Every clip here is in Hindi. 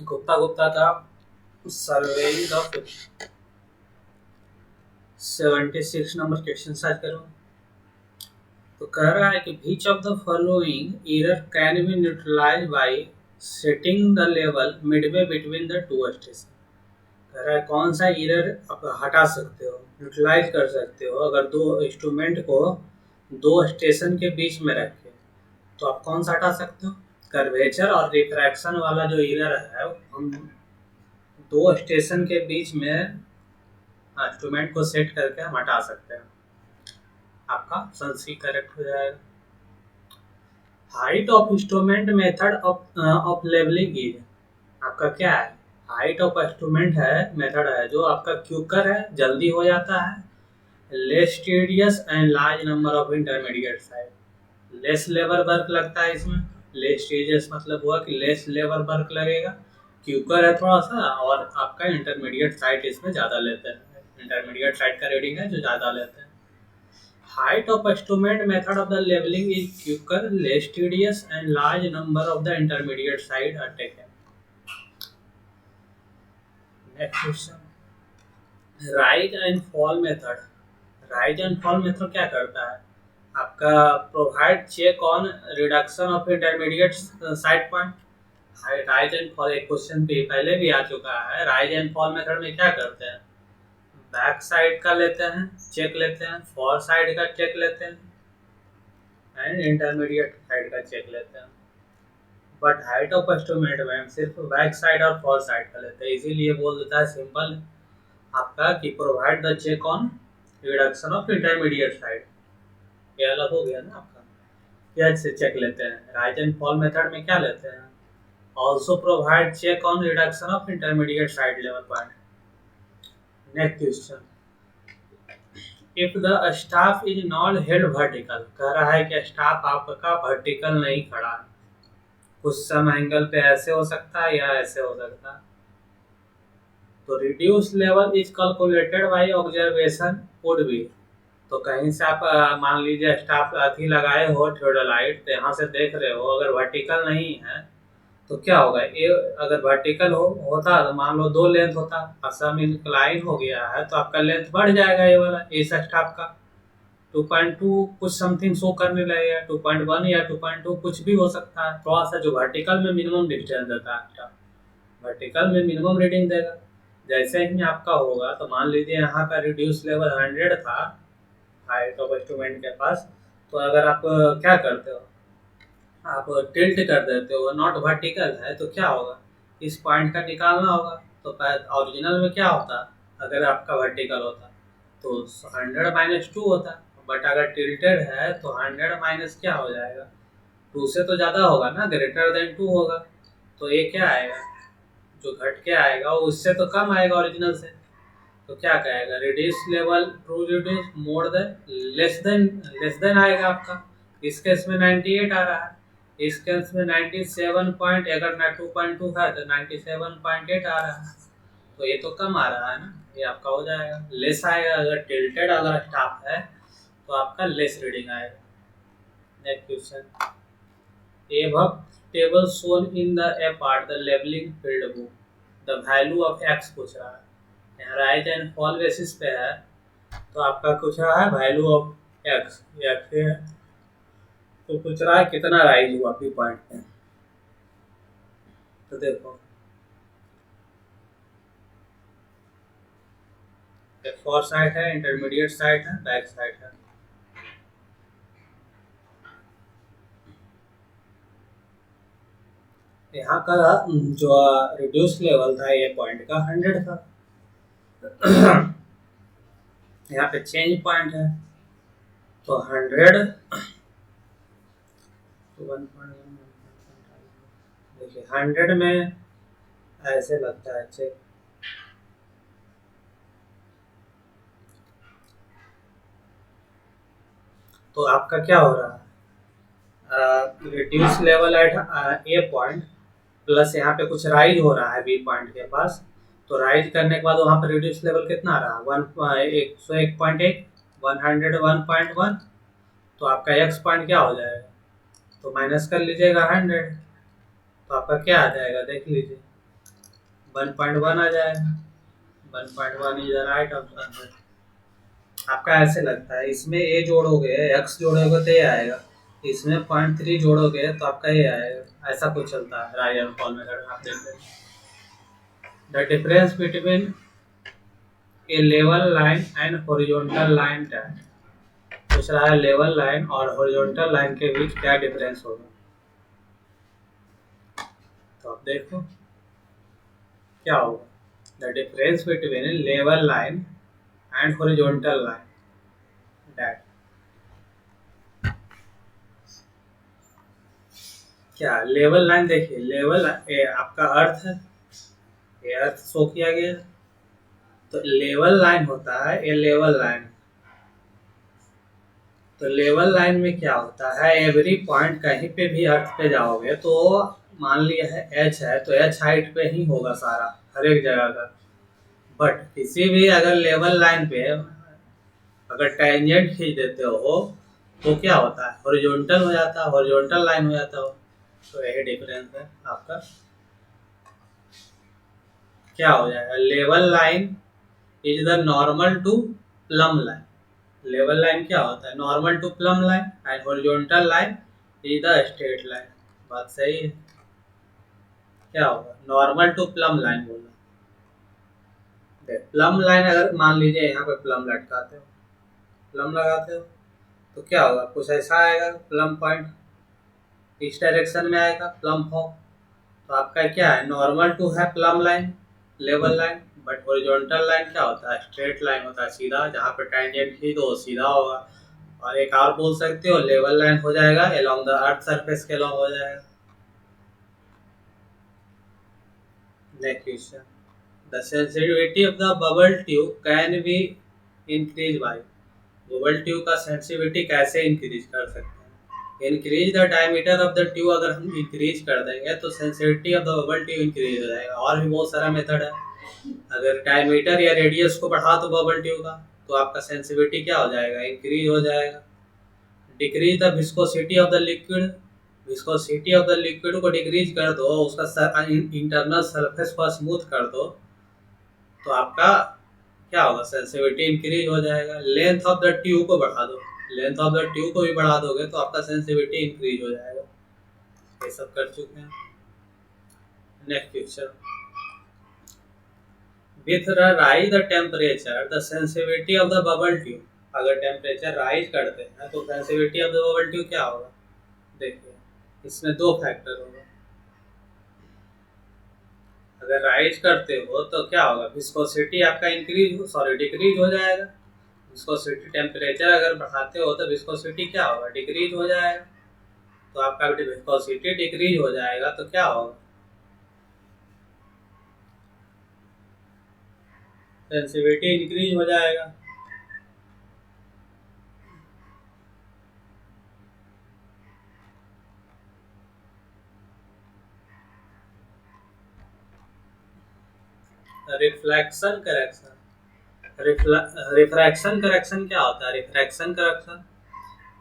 गुप्ता गुप्ता का surveying the 76 number question search करो। तो कह रहा है कि which of the following error can be neutralize by setting the level midway between the two station. कह रहा है कौन सा एरर आप हटा सकते हो, न्यूट्रलाइज कर सकते हो अगर दो इंस्ट्रूमेंट को दो स्टेशन के बीच में रखे तो आप कौन सा हटा सकते हो। कर्वेचर और रिफ्रैक्शन वाला जो एरर है हम दो स्टेशन के बीच में इंस्ट्रूमेंट को सेट करके हम हटा सकते हैं। आपका ऑप्शन सी करेक्ट हो जाएगा। Height of instrument method of leveling is, आपका क्या है, हाइट ऑफ इंस्ट्रूमेंट है मेथड है जो आपका क्यूकर है, जल्दी हो जाता है, less tedious and large number of intermediate sight. Less labour work लगता है इसमें, लेस टीडियस मतलब हुआ कि लेस लेबर वर्क लगेगा, क्यूकर है थोड़ा सा, और आपका इंटरमीडिएट साइड इसमें ज़्यादा लेते हैं, इंटरमीडिएट साइड का रीडिंग है जो ज़्यादा लेते हैं। Height of instrument method of the leveling is quicker, less tedious, and large number of the intermediate side are taken. Next question. Rise and fall method. Rise and fall method क्या करता है, आपका provide check on reduction of intermediate side point. Rise and fall एक क्वेश्चन पे पहले भी आ चुका है। Rise and fall method में क्या करते हैं, बैक साइड का लेते हैं चेक लेते हैं, फॉर साइड का चेक लेते हैं एंड इंटरमीडिएट साइड का चेक लेते हैं। बट हाइट ऑफ इंस्ट्रूमेंट में हम सिर्फ बैक साइड और फॉर साइड का लेते हैं, इसीलिए बोल देता है सिंपल आपका कि provide the check on reduction of intermediate sight. ये अलग हो गया ना आपका, क्या से चेक लेते हैं। राइज एंड फॉल मेथड में क्या लेते हैं, also provide check on reduction of intermediate sight level point. Next question, if the staff is not held vertical, कह रहा है कि स्टाफ आपका वर्टिकल नहीं खड़ा है, कुछ सम एंगल पे ऐसे हो सकता है या ऐसे हो सकता है। तो reduce level is calculated by observation would be, तो कहीं से आप मान लीजिए स्टाफ अथी लगाए हो थियोडोलाइट, तो यहाँ से देख रहे हो अगर वर्टिकल नहीं है तो क्या होगा, ये अगर वर्टिकल होता तो मान लो दो लेंथ होता, असम इंक्लाइन हो गया है तो आपका लेंथ बढ़ जाएगा, ये वाला इस स्टाफ का 2.2 कुछ समथिंग शो करने लगेगा, 2.1 या 2.2 कुछ भी हो सकता है। थोड़ा सा जो वर्टिकल में मिनिमम डिस्टेंस देता है स्टाफ, वर्टिकल में मिनिमम रीडिंग देगा। जैसे ही आपका होगा तो मान लीजिए यहाँ का रिड्यूस लेवल 100 था हाइट ऑफ इंस्ट्रूमेंट के पास, तो अगर आप क्या करते हो, आप टिल्ट कर देते हो, नॉट वर्टिकल है तो क्या होगा, इस पॉइंट का निकालना होगा। तो ओरिजिनल में क्या होता, अगर आपका वर्टिकल होता तो 100 - 2 होता, बट अगर टिल्टेड है तो 100 माइनस क्या हो जाएगा, 2 से तो ज़्यादा होगा ना, ग्रेटर देन 2 होगा, तो ये क्या आएगा, जो घट के आएगा वो उससे तो कम आएगा ओरिजिनल से। तो क्या कहेगा, reduce level to reduce more than less than आएगा आपका। इस केस में 98 आ रहा है, इस केस में 97 पॉइंट, अगर 2.2 है तो 97.8 आ रहा है, तो ये तो कम आ रहा है ना, ये आपका हो जाएगा लेस आएगा। अगर टिल्टेड अगर स्टाफ है तो आपका लेस रीडिंग आएगा। Next question, above table shown in the A part the leveling field book the value of x पूछ रहा है, यहाँ राइज एंड फॉल बेसिस पे है, तो आपका पूछ रहा है वैल्यू ऑफ एक्स या फिर तो पूछ रहा है कितना राइज हुआ पी पॉइंट पे। तो देखो फॉर साइड है, इंटरमीडिएट साइड है, बैक साइड है। यहाँ का जो रिड्यूस लेवल था ये पॉइंट का 100 था, यहाँ पे चेंज पॉइंट है तो 100 तो 1.1 देखिए 100 में ऐसे लगता है चेक, तो आपका क्या हो रहा है, reduce level eight a point plus यहाँ पे कुछ राइज हो रहा है बी पॉइंट के पास, तो राइज करने के बाद वहाँ पर रिड्यूस लेवल कितना रहा 101.8 101.1, तो आपका एक्स पॉइंट क्या हो जाएगा, तो माइनस कर लीजिएगा 100, तो आपका क्या आ जाएगा देख लीजिए 1.1 आ जाएगा। 1.1 इज द राइट आंसर। आपका ऐसे लगता है इसमें ए जोड़ोगे, एक्स जोड़ोगे तो ये आएगा, इसमें 0.3 जोड़ोगे तो आपका ये आएगा। ऐसा कुछ चलता है राइज एंड फॉल मेथड। आप देख रहे हैं the difference between A level line and horizontal line tag. पूछ रहा है लेवल लाइन और हॉरिजॉन्टल लाइन के बीच क्या डिफरेंस होगा। तो आप देखो क्या होगा। The difference between level line and horizontal line that, क्या लेवल लाइन, देखिए लेवल आपका अर्थ है, ये अर्थ शो किया गया। तो लेवल लाइन होता है ये लेवल लाइन। तो लेवल लाइन में क्या होता है, एवरी पॉइंट कहीं पे भी अर्थ पे जाओगे तो मान लिया है एच है तो एच हाइट पे ही होगा सारा, हर एक जगह का। बट किसी भी अगर लेवल लाइन पे अगर टेंजेंट खींच देते हो तो क्या होता है, हॉरिजॉन्टल हो जाता है, हॉरिजॉन्टल लाइन हो जाता हो। तो यही डिफरेंस है आपका। क्या हो जाएगा, level line is the normal to plumb line. Level line क्या होता है, normal to plumb line, and horizontal line is the straight line. बात सही है। क्या होगा, नॉर्मल टू प्लम लाइन बोलना। प्लम लाइन अगर मान लीजिए यहाँ पे प्लम लटकाते हो, प्लम लगाते हो तो क्या होगा, कुछ ऐसा आएगा प्लम पॉइंट, इस डायरेक्शन में आएगा प्लम फॉर्म। तो आपका क्या है, नॉर्मल टू है plum line, level line. But horizontal line क्या होता है, स्ट्रेट लाइन होता है सीधा, जहाँ पे टेंजेंट खींचो वो सीधा होगा। और एक और बोल सकते हो लेवल लाइन हो जाएगा अलोंग द अर्थ सरफेस के अलोंग हो जाएगा। Next question, the sensitivity of the bubble tube can be increase bye. Bubble tube का सेंसिटिविटी कैसे इंक्रीज कर सकते हैं, increase the diameter of the tube. अगर हम इंक्रीज कर देंगे तो sensitivity of the bubble tube increase हो जाएगा। और भी बहुत सारा मेथड है, अगर डायमीटर या रेडियस को बढ़ा दो बबल ट्यूब का तो आपका सेंसिटिविटी क्या हो जाएगा, इंक्रीज हो जाएगा। Decrease the viscosity of the liquid, viscosity of the liquid को डिक्रीज कर दो, उसका इंटरनल सरफेस को स्मूथ कर दो तो आपका क्या होगा, सेंसिटिविटी इंक्रीज हो जाएगा। लेंथ ऑफ द ट्यूब को बढ़ा दो, लेंथ ऑफ द ट्यूब को भी बढ़ा दोगे तो आपका सेंसिटिविटी इंक्रीज हो जाएगा। ये सब कर चुके हैं। Next question, with rise the temperature the sensitivity of the bubble tube. अगर टेम्परेचर राइज करते हैं तो sensitivity of the bubble tube क्या होगा। देखिए इसमें दो फैक्टर होगा, अगर राइज करते हो तो क्या होगा, विस्कोसिटी आपका डिक्रीज हो जाएगा। विस्कोसिटी टेम्परेचर अगर बढ़ाते हो तो विस्कोसिटी क्या होगा, डिक्रीज हो जाएगा। तो आपका विस्कोसिटी डिक्रीज हो जाएगा तो क्या होगा, सेंसिटिविटी इंक्रीज हो जाएगा। रिफ्लेक्शन करेक्शन, रिफ्रैक्शन करेक्शन क्या होता है, refraction correction,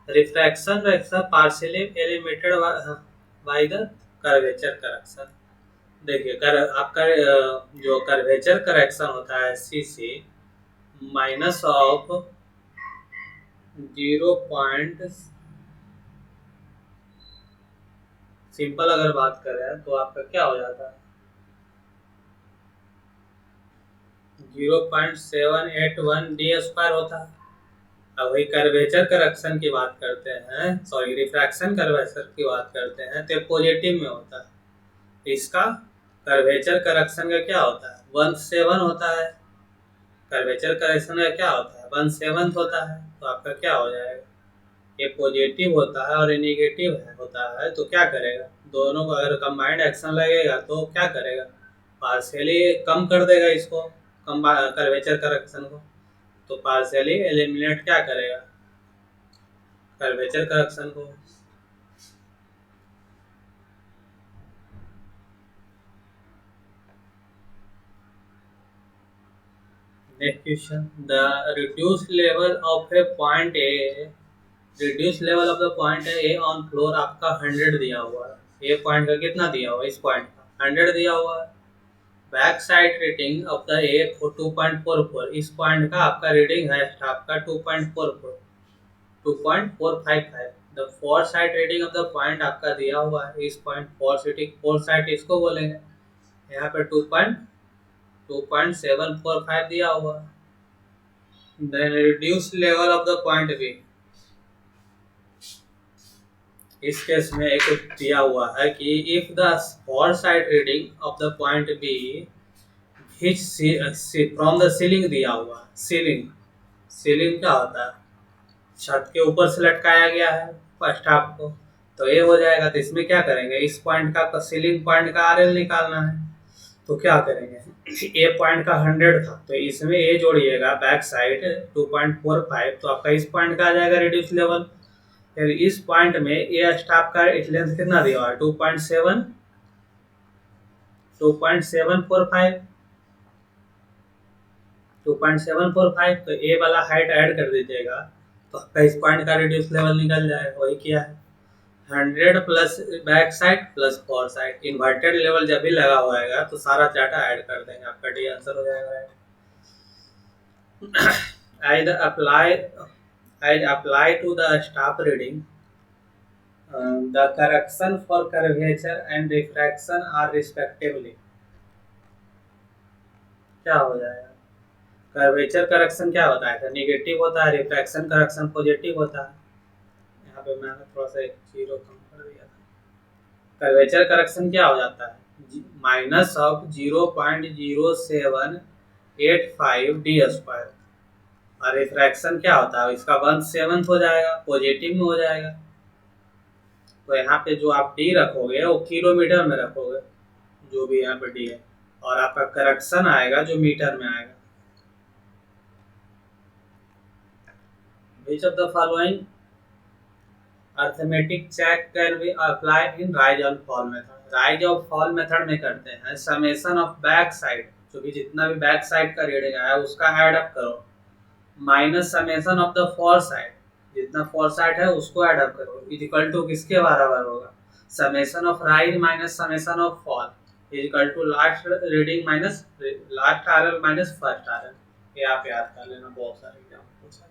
refraction correction partially eliminated by the curvature correction. देखिए आपका जो कर्वेचर करेक्शन होता है CC minus of 0 point, simple अगर बात करें तो आपका क्या हो जाता है, 0.781 डी स्क्वायर होता है। अब वही कर्वेचर करेक्शन की बात करते हैं, सॉरी रिफ्रैक्शन कर्वेचर की बात करते हैं तो पॉजिटिव में होता है। इसका कर्वेचर करेक्शन का क्या होता है, 1/7 होता है। कर्वेचर करेक्शन का क्या होता है, 1/7 होता है। तो आपका क्या हो जाएगा, ये पॉजिटिव होता है और ये निगेटिव होता है। तो क्या करेगा, दोनों को अगर कंबाइंड एक्शन लगेगा तो क्या करेगा, पार्शियली कम कर देगा इसको, कम कर्वेचर करेक्शन को। तो पार्शियली एलिमिनेट क्या करेगा, कर्वेचर करेक्शन को। Next question, the reduce level of A point A, reduce level of the point A on floor आपका 100 दिया हुआ है। ए पॉइंट का कितना दिया हुआ है, इस पॉइंट का 100 दिया हुआ है। Back side reading of the ए 2.44, इस पॉइंट का आपका रीडिंग है स्टाफ का 2.44, 2.455। The fore sight reading of the point आपका दिया हुआ है, इस पॉइंट फोर साइड इसको बोलेंगे। यहाँ पे 2.745 दिया हुआ है। Then reduce level of the point B, इस केस में एक दिया हुआ है कि if the fore sight reading of the point B from the ceiling दिया हुआ है। सीलिंग, सीलिंग क्या होता है? छत के ऊपर से लटकाया गया है फर्स्ट हाफ को, तो ये हो जाएगा। तो इसमें क्या करेंगे, इस पॉइंट का सीलिंग पॉइंट का आरएल निकालना है। तो क्या करेंगे, ए पॉइंट का 100 था, तो इसमें ए जोड़िएगा बैक साइड 2.45, तो आपका इस पॉइंट का आ जाएगा रिड्यूस लेवल। फिर इस पॉइंट में ए स्टाफ का लेंथ कितना दिया हुआ है, 2.745, 2.745, तो ए वाला हाइट ऐड कर दीजिएगा, तो आपका इस पॉइंट का रिड्यूस लेवल निकल जाएगा। वही किया है, 100 plus back side plus four side. Inverted level जब भी लगा होगा तो सारा डाटा ऐड कर देंगे, आपका डी आंसर हो जाएगा। I apply to the staff reading, the correction for curvature and refraction are respectively। क्या हो जाएगा, कर्वेचर करेक्शन क्या होता है, निगेटिव होता है, रिफ्रैक्शन करेक्शन पॉजिटिव होता है। यहाँ पे मैंने थोड़ा सा एक जीरो कम कर दिया था। कर्वेचर करेक्शन क्या हो जाता है, माइनस ऑफ 0.0785 डी स्क्वायर, और रिफ्रैक्शन क्या होता है, इसका 1/7 हो जाएगा, पॉजिटिव में हो जाएगा। तो यहाँ पे जो आप डी रखोगे वो किलोमीटर में रखोगे, जो भी यहाँ पे डी है, और आपका करेक्शन आएगा जो मीटर में आएगा। Which of the following arithmetic check can be applied in rise and fall method? rise और fall method में करते हैं समेशन ऑफ बैक साइड, जो भी जितना भी बैक साइड का रीडिंग आया उसका ऐड अप करो, minus summation of the fore sight, जितना फोर साइड है उसको ऐड अप करो, इक्वल टू किसके बराबर होगा, summation of rise minus summation of fall equal to last reading minus last RL minus first RL. ये आप याद कर लेना, बहुत सारे एग्जाम पूछा गया।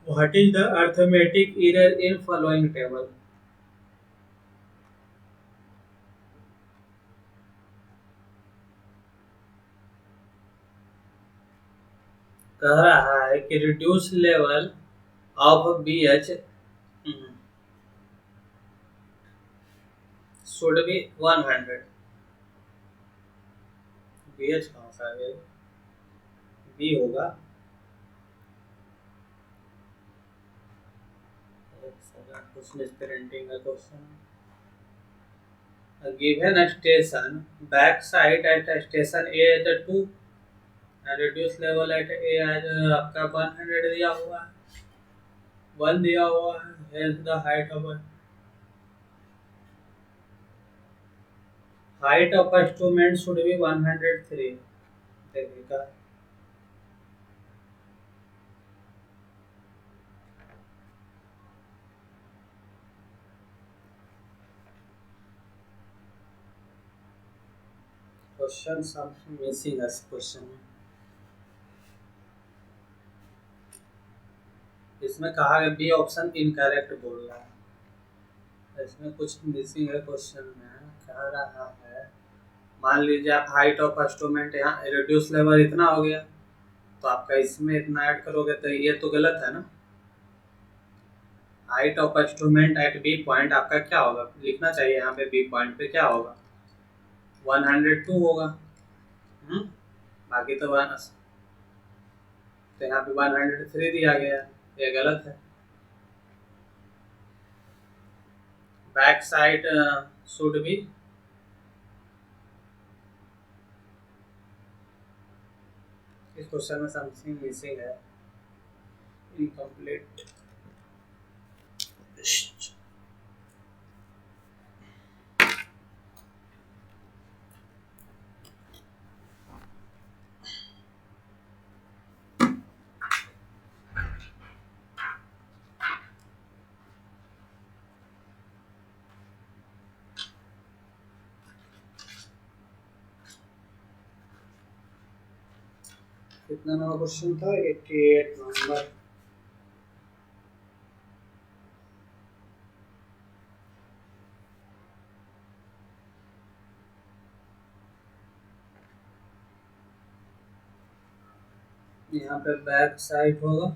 What is the arithmetic error in following table? कह रहा है कि reduce level of BH should be 100। BH कौन सा है, B होगा। कुछ मिसप्रिंटिंग का question. Given a station, back side at station A at 2 and reduce level at A as आपका 100 दिया हुआ है, 1 दिया हुआ है, hence the height of instrument should be 103। देखिएगा क्वेश्चन समथिंग मिसिंग है इस क्वेश्चन में। इसमें कहा है बी ऑप्शन इनकरेक्ट बोल रहा है, इसमें कुछ मिसिंग है क्वेश्चन में। कह रहा है मान लीजिए आप हाइट ऑफ इंस्ट्रूमेंट यहाँ रिड्यूस लेवल इतना हो गया, तो आपका इसमें इतना ऐड करोगे तो ये तो गलत है ना। Height of instrument at B point आपका क्या होगा, लिखना चाहिए यहाँ पे बी पॉइंट पे क्या होगा, 102 होगा। बाकी तो यहाँ पे 103 दिया गया, ये गलत है। बैक साइड शुड बी, इस क्वेश्चन में समथिंग मिसिंग है, इनकम्प्लीट। कितना नंबर क्वेश्चन था? 88 नंबर। यहाँ पे बैक साइड होगा।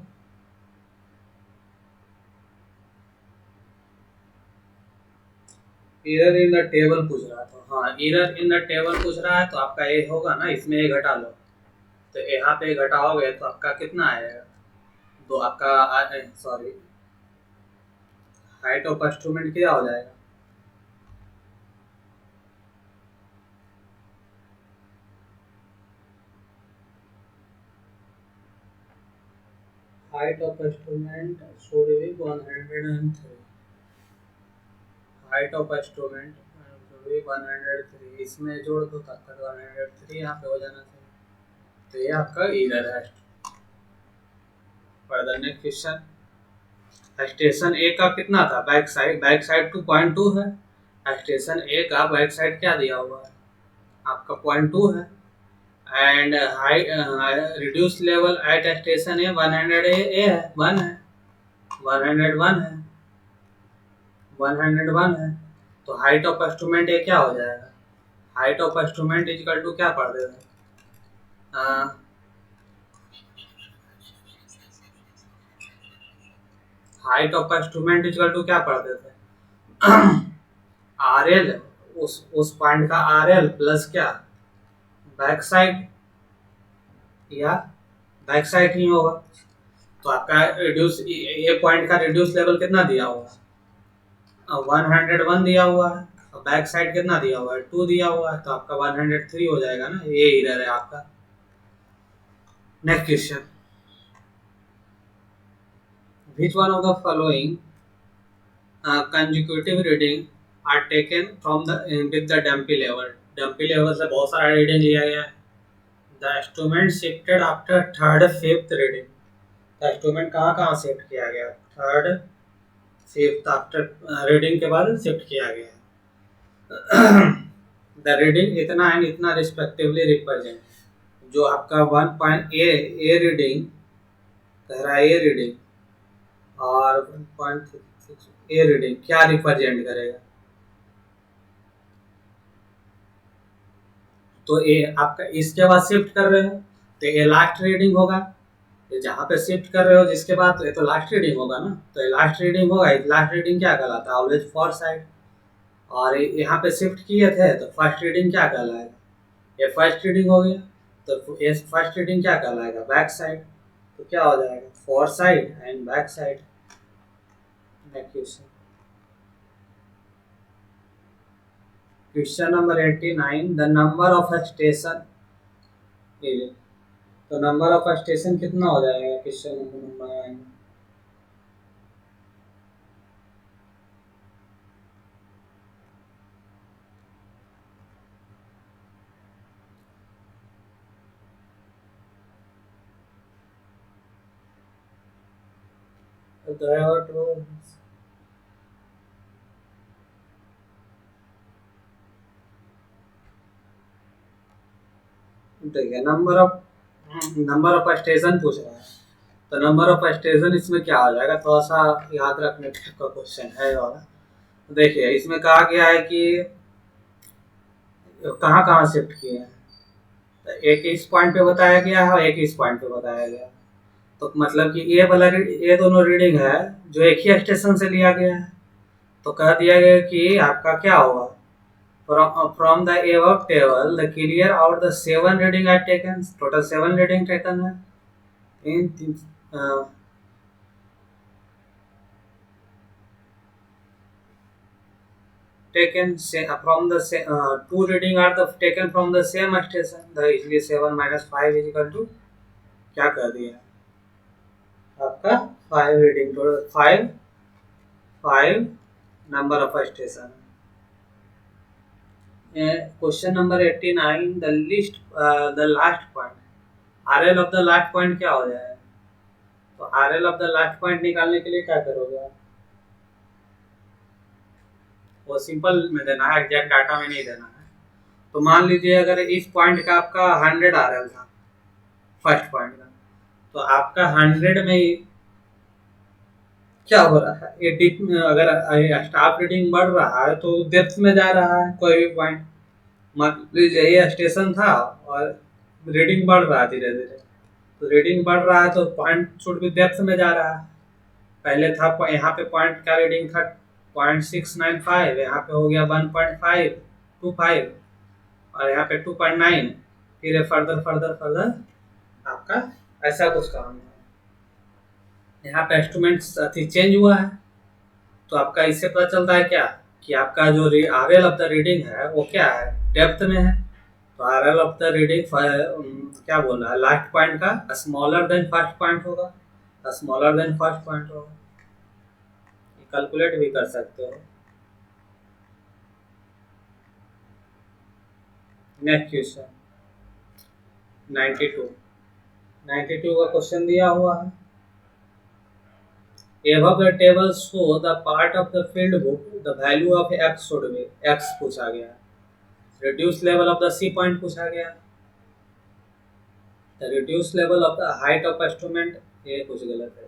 एरर इन द टेबल पूछ रहा था। हाँ, एरर इन द टेबल पूछ रहा है तो आपका ए होगा ना, इसमें ए घटा लो, तो यहाँ पे घटाओगे तो आपका कितना आएगा? तो आपका सॉरी, हाइट ऑफ इंस्ट्रूमेंट क्या हो जाएगा? Height of instrument should be 103। Height of instrument should be 103, इसमें जोड़ दो तो आपका 103 यहाँ पे हो जाना चाहिए। तो ये आपका एरर है। फर्दर नेक्स्ट क्वेश्चन, स्टेशन ए का कितना था? बैक साइड 2.2 है। स्टेशन ए का बैक साइड क्या दिया हुआ है? आपका 0.2 है। And height reduce level at station A 100 A है, 1 है, 101 है, 101 है। तो हाइट ऑफ इंस्ट्रूमेंट ए क्या हो जाएगा? Height of instrument equal to क्या पढ़ देगा? Height of instrument equal to क्या पढ़ देते? आर एल, उस पॉइंट का आर एल प्लस क्या, बैक साइड, या बैक साइड ही होगा। तो आपका रिड्यूस ए पॉइंट का रिड्यूस लेवल कितना दिया हुआ है? 101 दिया हुआ है। और बैक साइड कितना दिया हुआ है? 2 दिया हुआ है। तो आपका 103 हो जाएगा ना, ये एरर है आपका। Next question, which one of the following consecutive reading are taken from the with the dumpy level? Dumpy level से बहुत सारा रीडिंग लिया गया है। The instrument shifted after third fifth reading. The instrument कहाँ कहाँ शिफ्ट किया गया? थर्ड फिफ्थ आफ्टर रीडिंग के बाद शिफ्ट किया गया। द रीडिंग इतना एंड इतना रिस्पेक्टिवली रिप्रेजेंट। जो आपका 1 ए रीडिंग कह रहा है, ए रीडिंग और 1.66 ए रीडिंग क्या रिप्रेजेंट करेगा? तो ए आपका इसके बाद शिफ्ट कर रहे हो तो ये लास्ट रीडिंग होगा। ये जहाँ पे शिफ्ट कर रहे हो जिसके बाद, तो ये तो लास्ट रीडिंग होगा ना। तो ये लास्ट रीडिंग होगा। लास्ट रीडिंग क्या कहलाता है? Always fore side. और यहाँ पे शिफ्ट किए थे तो फर्स्ट रीडिंग क्या कहलाएगा? ये फर्स्ट रीडिंग हो गया। तो ये फर्स्ट रीडिंग क्या कहलाएगा? Back sight. तो क्या हो जाएगा? For side and back side. Question number 89, the number of station. तो नंबर ऑफ स्टेशन कितना हो जाएगा क्वेश्चन नंबर 9? देखिए, नंबर ऑफ स्टेशन पूछ रहा है। तो नंबर ऑफ स्टेशन इसमें क्या हो जाएगा? थोड़ा सा याद रखने का क्वेश्चन है वाला। देखिए, इसमें कहा गया है कि कहाँ कहाँ शिफ्ट किए हैं। तो एक इस पॉइंट पे बताया गया है और एक इस पॉइंट पे बताया गया है। तो मतलब कि ये दोनों रीडिंग है जो एक ही स्टेशन से लिया गया है। तो कह दिया गया कि आपका क्या होगा? From the above table, the clear out the 7 reading are taken. Total 7 reading taken है. Taken from the 2 reading are taken from the same station. The इसलिए 7 minus 5 is equal to क्या कर दिया? आपका 5 reading, total 5 number of station. Question number 89, the last point. RL of the last point क्या हो जाएगा? तो RL of the last point निकालने के लिए क्या करोगे आप? वो सिंपल में देना है, एग्जैक्ट डाटा में नहीं देना है। तो मान लीजिए अगर इस पॉइंट का आपका 100 RL था, फर्स्ट पॉइंट का। तो आपका 100 में ही क्या हो रहा है, ये डीप, अगर स्टाफ रीडिंग बढ़ रहा है तो डेप्थ में जा रहा है कोई भी पॉइंट। मान लीजिए ये स्टेशन था और रीडिंग बढ़ रहा है धीरे धीरे, तो रीडिंग बढ़ रहा है तो पॉइंट शुड भी डेप्थ में जा रहा है। पहले था यहाँ पे पॉइंट का रीडिंग था 0.695, यहाँ पे हो गया 1.525 और यहाँ पे 2.9, फिर फर्दर फर्दर फर्दर आपका ऐसा कुछ काम है। यहाँ पे इंस्ट्रूमेंट्स अति चेंज हुआ है, तो आपका इससे पता चलता है क्या कि आपका जो R L of the reading है वो क्या है, डेप्थ में है। तो R L of the reading क्या बोल रहा है, लास्ट पॉइंट का स्मॉलर देन फर्स्ट पॉइंट होगा, स्मॉलर देन फर्स्ट पॉइंट होगा। कैलकुलेट भी कर सकते हो। नेक्स्ट क्वेश्चन 92 का क्वेश्चन दिया हुआ है। Above the table show the part of the field book the value of x should be, x पूछा गया। Reduce level of the C point पूछा गया। The reduce level of the height of instrument, ये कुछ गलत है,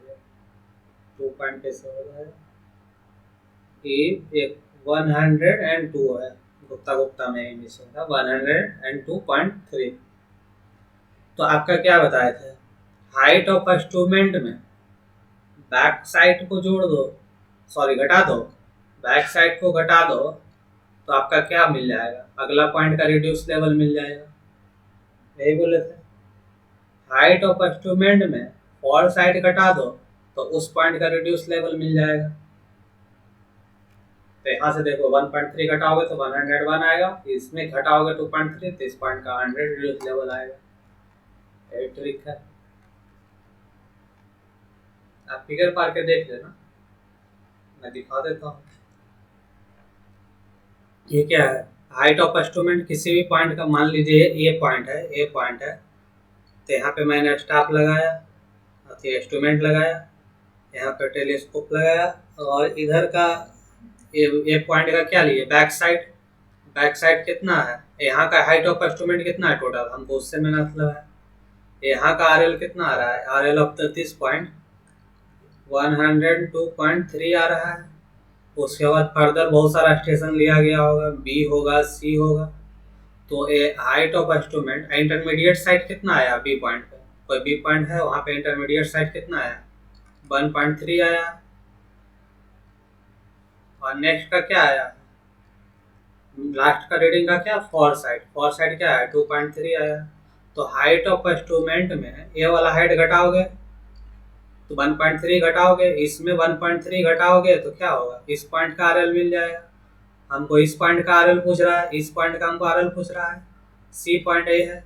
2 पॉइंट कैसे हो जाएगा, ये 102 है, गुप्ता गुप्ता में मिसिंग था 102.3। तो आपका क्या बताए थे, हाइट ऑफ इंस्ट्रूमेंट में बैक साइड को जोड़ दो, सॉरी घटा दो, बैक साइड को घटा दो तो आपका क्या मिल जाएगा, अगला पॉइंट का रिड्यूस लेवल मिल जाएगा। यही बोले थे। हाइट ऑफ इंस्ट्रूमेंट में फॉर साइड घटा दो तो उस पॉइंट का रिड्यूस लेवल मिल जाएगा। तो यहाँ से देखो 1.3 घटाओगे तो 101 आएगा, इसमें घटाओगे 2.3 तो इस पॉइंट का 100 रिड्यूस लेवल आएगा। यही ट्रिक है, आप फिगर पार के देख लेना, मैं दिखा देता हूँ। ये क्या है, हाइट ऑफ इंस्ट्रूमेंट किसी भी पॉइंट का, मान लीजिए ये पॉइंट है, ये पॉइंट है, तो यहाँ पे मैंने स्टाफ लगाया, इंस्ट्रूमेंट लगाया, यहाँ पे टेलीस्कोप लगाया और इधर का ये पॉइंट का क्या लिए, बैक साइड। बैक साइड कितना है, यहाँ का हाइट ऑफ इंस्ट्रूमेंट कितना है टोटल, हमको उससे मैंने मतलब है। यहाँ का आर एल कितना आ रहा है, R L of this point 102.3 आ रहा है। उसके बाद फर्दर बहुत सारा स्टेशन लिया गया होगा, बी होगा, सी होगा। तो ए height of instrument, intermediate side कितना आया बी पॉइंट पे, कोई बी पॉइंट है वहाँ पे इंटरमीडिएट साइड कितना आया, 1.3 आया। और नेक्स्ट का क्या आया, लास्ट का रीडिंग का क्या, फॉर साइड क्या है, 2.3 आया। तो हाइट ऑफ इंस्ट्रूमेंट में ये वाला हाइट घटाओगे तो 1.3 घटाओगे, इसमें 1.3 घटाओगे तो क्या होगा, इस पॉइंट का आरएल मिल जाएगा। हमको इस पॉइंट का आरएल पूछ रहा है, इस पॉइंट का हमको आरएल पूछ रहा है, सी पॉइंट ए है।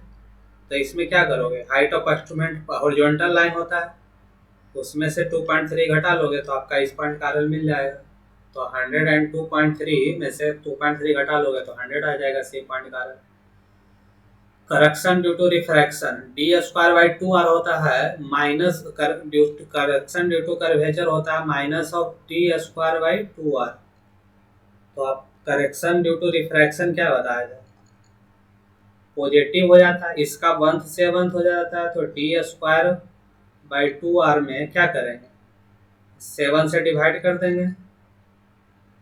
तो इसमें क्या करोगे, height of instrument horizontal line होता है, उसमें से 2.3 घटा लोगे तो आपका इस पॉइंट का आरएल मिल जाएगा। तो 102.3 में से 2.3 घटा लोगे तो 100 आ जाएगा सी पॉइंट का RL. Correction due to refraction, d²/2r होता है minus, correction due to curvature होता है माइनस ऑफ d²/2r। तो आप करेक्शन ड्यू टू रिफ्रैक्शन क्या बताया जाए, पॉजिटिव हो जाता है, इसका 1 से 1 हो जाता है। तो d²/2r में क्या करेंगे, 7 से डिवाइड कर देंगे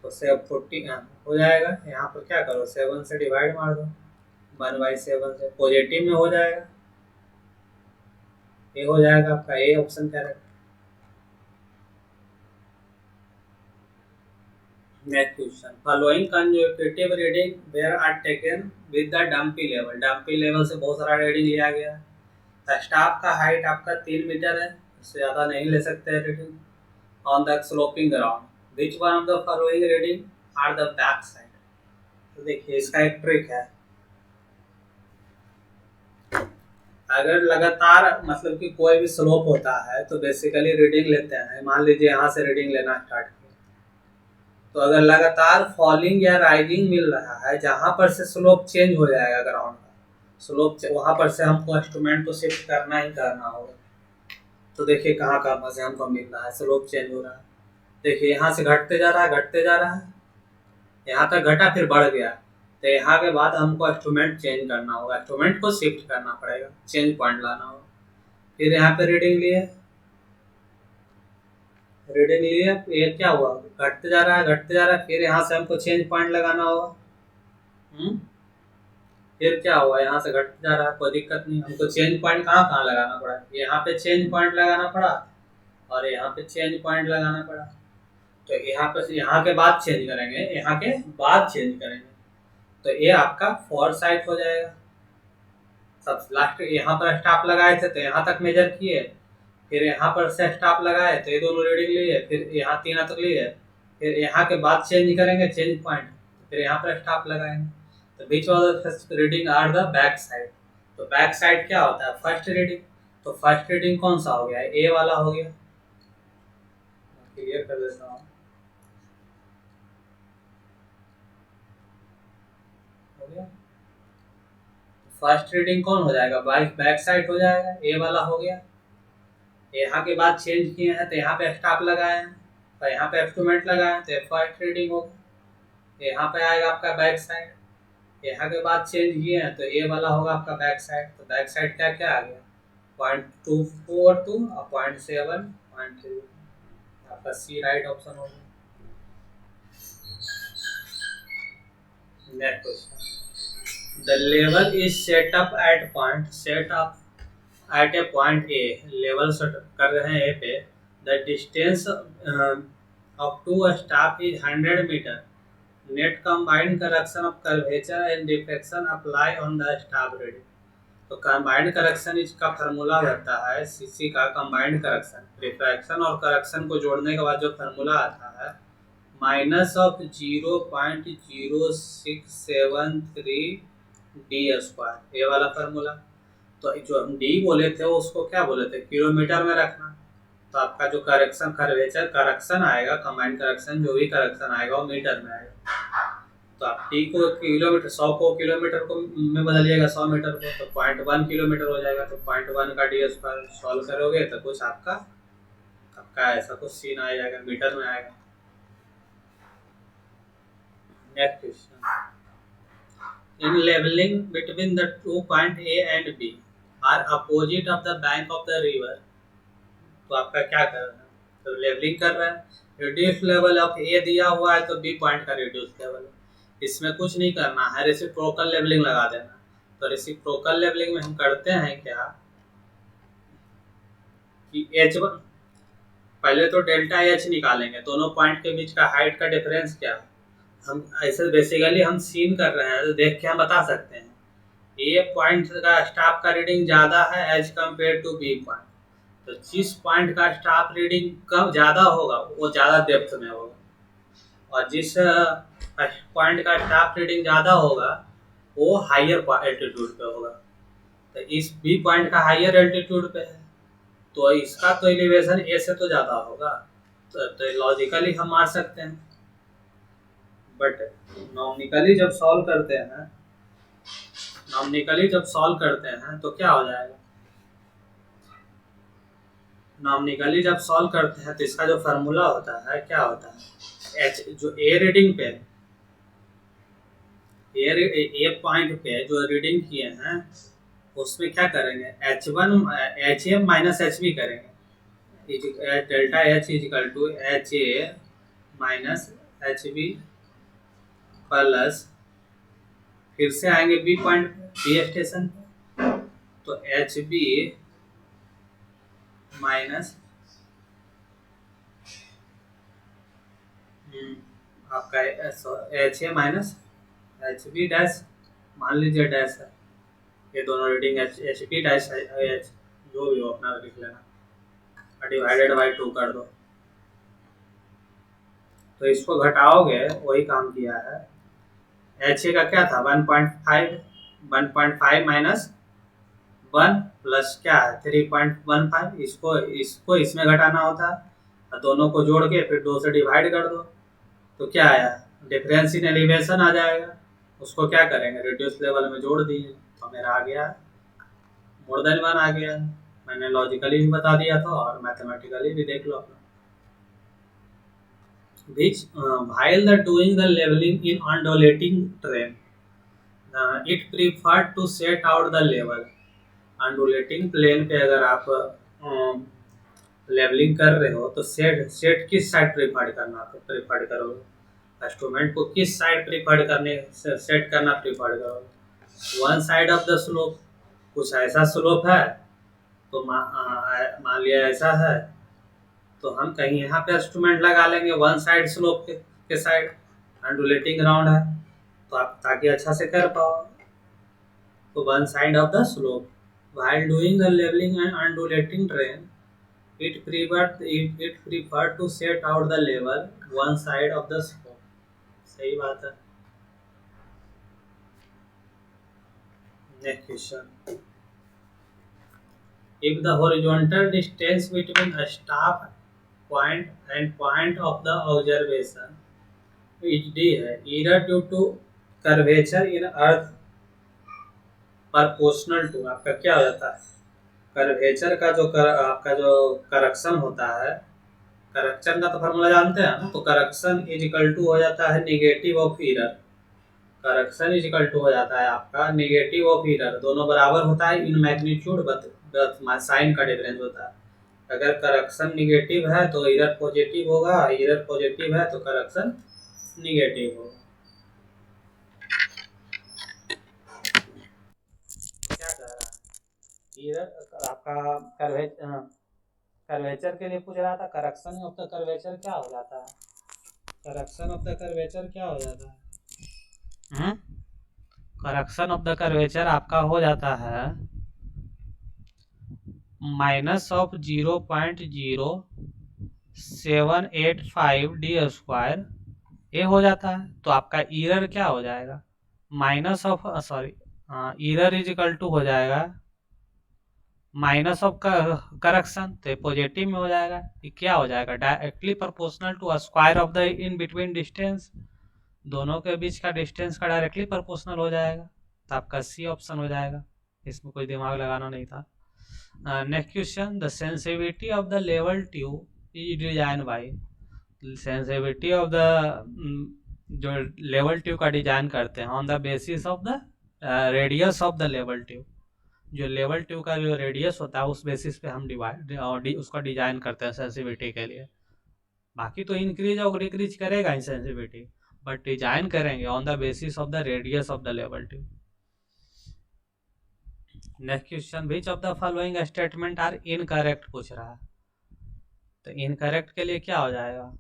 तो 40 हो जाएगा। यहाँ पर क्या करो, 7 से डिवाइड मार दो, 1/7 से पॉजिटिव में हो जाएगा, ये हो जाएगा आपका A option correct. Next question, following consecutive reading where are taken with the dumpy level. Dumpy level से बहुत सारा रीडिंग लिया गया है। स्टाफ का हाइट आपका 3 मीटर है, उससे ज़्यादा नहीं ले सकते हैं reading. On the sloping ground which one of the following reading are the back sight. तो देखिए इसका एक ट्रिक है, अगर लगातार मतलब कि कोई भी स्लोप होता है तो बेसिकली रीडिंग लेते हैं। मान लीजिए यहाँ से रीडिंग लेना स्टार्ट किया, तो अगर लगातार फॉलिंग या राइजिंग मिल रहा है, जहाँ पर से स्लोप चेंज हो जाएगा ग्राउंड का स्लोप, वहाँ पर से हमको इंस्ट्रूमेंट को शिफ्ट करना ही करना होगा। तो देखिए कहाँ कहाँ से हमको मिल रहा है, स्लोप चेंज हो रहा है। देखिए यहाँ से घटते जा रहा है, घटते जा रहा है, यहाँ तक घटा फिर बढ़ गया। तो यहाँ के बाद हमको इंस्ट्रूमेंट चेंज करना होगा, इंस्ट्रूमेंट को शिफ्ट करना पड़ेगा, चेंज पॉइंट लाना होगा। फिर यहाँ पे रीडिंग लिए, ये क्या हुआ, घटते जा रहा है घटते जा रहा है, फिर यहाँ से हमको चेंज पॉइंट लगाना होगा। फिर क्या हुआ, यहाँ से घटते जा रहा है, कोई दिक्कत नहीं, हमको चेंज पॉइंट कहाँ कहाँ लगाना पड़ा, यहाँ पे चेंज पॉइंट लगाना पड़ा और यहाँ पे चेंज पॉइंट लगाना पड़ा। तो यहाँ पे यहाँ के बाद चेंज करेंगे, यहाँ के बाद चेंज करेंगे, तो ये आपका फॉर साइड हो जाएगा। सब लास्ट यहाँ पर स्टॉप लगाए थे तो यहाँ तक मेजर किए, फिर यहाँ पर से स्टॉप लगाए तो ये दोनों रीडिंग लिए, फिर यहाँ 3 तक लिए, फिर यहाँ के बाद चेंज करेंगे चेंज पॉइंट, फिर यहाँ पर स्टॉप लगाएंगे। तो बीच वाला reading are the back sight. तो बैक साइड क्या होता है, फर्स्ट रीडिंग। तो फर्स्ट रीडिंग कौन सा हो गया, ए वाला हो गया। क्लियर कर देता हूँ, हो गया। फर्स्ट रीडिंग कौन हो जाएगा, बैक साइड हो जाएगा, ए वाला हो गया। यहाँ के बाद चेंज किए हैं तो यहाँ पे स्टॉप लगाए हैं, तो यहाँ पे एस्टिमेट लगाए हैं, तो फर्स्ट रीडिंग होगा, यहाँ पे आएगा आपका बैक साइड। यहाँ के बाद चेंज किए हैं तो ये वाला होगा आपका बैक साइड। तो बैक साइड क्या क्या आ गया, 0.242 और 0.7, 0.3, आपका सी राइट ऑप्शन होगा। Next question, the level is set up at a point A. Level set कर रहे हैं ए पे, the distance of to staff is 100 metre. Net combined correction of curvature and deflection apply on the staff reading. तो कंबाइंड करेक्शन इसका फार्मूला रहता है, सीसी का कंबाइंड करेक्शन, रिफ्रैक्शन और करेक्शन को जोड़ने के बाद जो फार्मूला आता है, माइनस ऑफ 0.0673 डी स्क्वायर, ये वाला फार्मूला। तो जो हम डी बोले थे उसको क्या बोले थे, किलोमीटर में रखना। तो आपका जो करेक्शन कर्वेचर करेक्शन आएगा, कंबाइंड करेक्शन जो भी करेक्शन आएगा वो मीटर में आएगा। तो आप टी को किलोमीटर, 100 को किलोमीटर को में बदलिएगा, 100 मीटर को, तो 0.1 किलोमीटर हो जाएगा। तो 0.1 का डी स्क्वायर सॉल्व करोगे तो कुछ आपका ऐसा कुछ सीन आ जाएगा, मीटर में आएगा। Next question, in leveling between the two point A and B are opposite of the bank of the river। तो आपका क्या करना है, तो लेवलिंग कर रहा है, रिड्यूस लेवल ऑफ ए दिया हुआ है तो बी पॉइंट का रिड्यूस लेवल, इसमें कुछ नहीं करना है, रेसिप्रोकल लेवलिंग लगा देना। तो रेसिप्रोकल लेवलिंग में हम करते हैं क्या कि H1 पहले तो डेल्टा एच निकालेंगे, दोनों पॉइंट के बीच का हाइट का डिफरेंस क्या है। हम ऐसे बेसिकली हम सीन कर रहे हैं तो देख के हम बता सकते हैं, ए पॉइंट का स्टाफ का रीडिंग ज़्यादा है as compare to B point. तो जिस पॉइंट का स्टाफ रीडिंग कम ज़्यादा होगा वो ज़्यादा डेप्थ में होगा, और जिस पॉइंट का स्टाफ रीडिंग ज़्यादा होगा वो हायर एल्टीट्यूड पे होगा। तो इस बी पॉइंट का हायर एल्टीट्यूड पे है तो इसका तो एलिवेशन ए से तो ज़्यादा होगा, तो लॉजिकली हम मार सकते हैं। बट नॉमिकली जब सॉल्व करते हैं तो क्या हो जाएगा, नॉमिकली जब सॉल्व करते हैं तो इसका जो फार्मूला होता है क्या होता है, एच जो ए रीडिंग पे ए पॉइंट पे जो रीडिंग किए हैं उसमें क्या करेंगे, H A minus H B करेंगे, delta H equal to H A minus H B plus, फिर से आएंगे बी पॉइंट बी स्टेशन तो एच बी माइनस आपका H A minus H B dash, मान लीजिए डैश है, ये दोनों reading H B dash H जो भी हो अपना लिख लेना, डिवाइडेड बाई 2 कर दो। तो इसको घटाओगे वही काम किया है। एच ए का क्या था 1.5 माइनस 1 प्लस क्या है 3.15, इसको इसमें घटाना होता है, और दोनों को जोड़ के फिर 2 से डिवाइड कर दो तो क्या आया, डिफरेंस इन एलिवेशन आ जाएगा। उसको क्या करेंगे, रिड्यूस लेवल में जोड़ दिए तो मेरा आ गया मोर देन 1 आ गया। मैंने लॉजिकली भी बता दिया था और मैथमेटिकली भी देख लो अपना। While doing the leveling in undulating terrain, it preferred to set out the level undulating plane पे अगर आप लेवलिंग कर रहे हो तो सेट सेट किस साइड प्रीफर्ड करोगे? इंस्ट्रूमेंट को किस साइड प्रीफर्ड करने सेट करना प्रीफर्ड करोगे? One side of the slope, कुछ ऐसा स्लोप है तो मान लिया ऐसा है तो हम कहीं यहाँ पे इंस्ट्रूमेंट लगा लेंगे वन साइड स्लोप के साइड, अंडुलेटिंग ग्राउंड है तो आप ताकि अच्छा से कर पाओ। तो one side of the slope while doing the leveling and undulating terrain, it prefer to set out the level one side of the slope। सही बात है। Next question, if the horizontal distance between a staff point and point of the observation is d है, either due to curvature in earth proportional to, आपका क्या हो जाता है? कर्वेचर का जो आपका जो करक्शन होता है, करक्शन का तो फॉर्मूला जानते हैं ना, तो करक्शन इज इक्वल टू हो जाता है negative of error. Correction is equal to हो जाता है आपका निगेटिव ऑफ ईरर, दोनों बराबर होता है इन मैग्नीट्यूड बट साइन का डिफरेंस होता है। अगर करक्शन निगेटिव है तो ईरर पॉजिटिव होगा, ईरर पॉजिटिव है तो करक्शन निगेटिव होगा। क्या कह रहा है? ईरर आपका कर्वेचर के लिए पूछ रहा था, करक्शन ऑफ द कर्वेचर क्या हो जाता है? करक्शन ऑफ द कर्वेचर क्या हो जाता है? करक्शन ऑफ द कर्वेचर आपका हो जाता है -0.0785 डी स्क्वायर, ये हो जाता है। तो आपका ईरर क्या हो जाएगा? Minus of error is equal to हो जाएगा माइनस ऑफ करक्शन, तो पॉजिटिव में हो जाएगा। ये क्या हो जाएगा? Directly proportional to square of the in between distance, दोनों के बीच का डिस्टेंस का डायरेक्टली प्रोपोर्शनल हो जाएगा। तो आपका सी ऑप्शन हो जाएगा, इसमें कोई दिमाग लगाना नहीं था। Next question, the sensitivity of the level tube is design by, sensitivity of the जो लेवल ट्यूब का डिजाइन करते हैं on the basis of the radius of the level tube, जो लेवल ट्यूब का जो रेडियस होता है उस बेसिस पे हम उसका डिजाइन करते हैं सेंसिटिविटी के लिए। बाकी तो इंक्रीज और डिक्रीज करेगा इन सेंसिटिविटी, बट डिजाइन करेंगे on the basis of the radius of the level tube. Next question, which of the following statement are incorrect पूछ रहा है। तो इनकरेक्ट के लिए क्या हो जाएगा?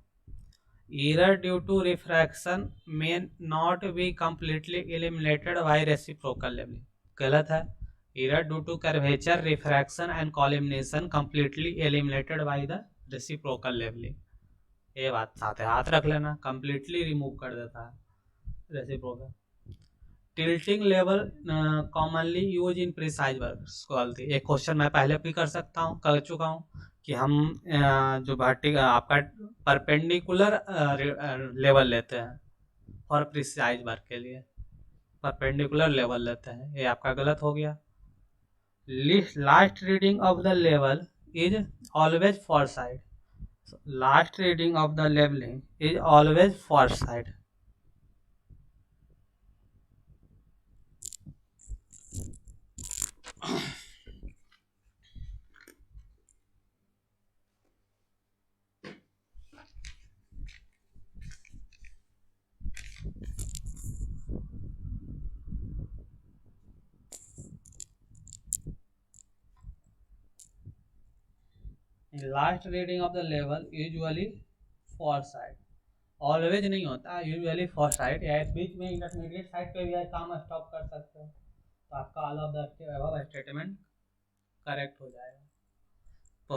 Error due to refraction may not be completely eliminated by reciprocal levelling, गलत है। Error due to curvature refraction and collimation completely eliminated by the reciprocal levelling, ये बात साथ हाथ रख लेना, कंप्लीटली रिमूव कर देता है reciprocal. Tilting level commonly use in precise work, एक क्वेश्चन मैं पहले भी कर चुका हूँ कि हम जो वर्टिकल आपका परपेंडिकुलर लेवल लेते हैं और प्रिसाइज वर्क के लिए परपेंडिकुलर लेवल लेते हैं, ये आपका गलत हो गया। Last reading of the level is always fore sight, last reading of the leveling is always fore sight. Last reading of the level usually fore sight, always नहीं होता, यूजुअली फॉर साइड, या बीच में इंटरमीडिएट साइड पे भी काम स्टॉप कर सकते हो। तो आपका all of the statement correct हो जाएगा। तो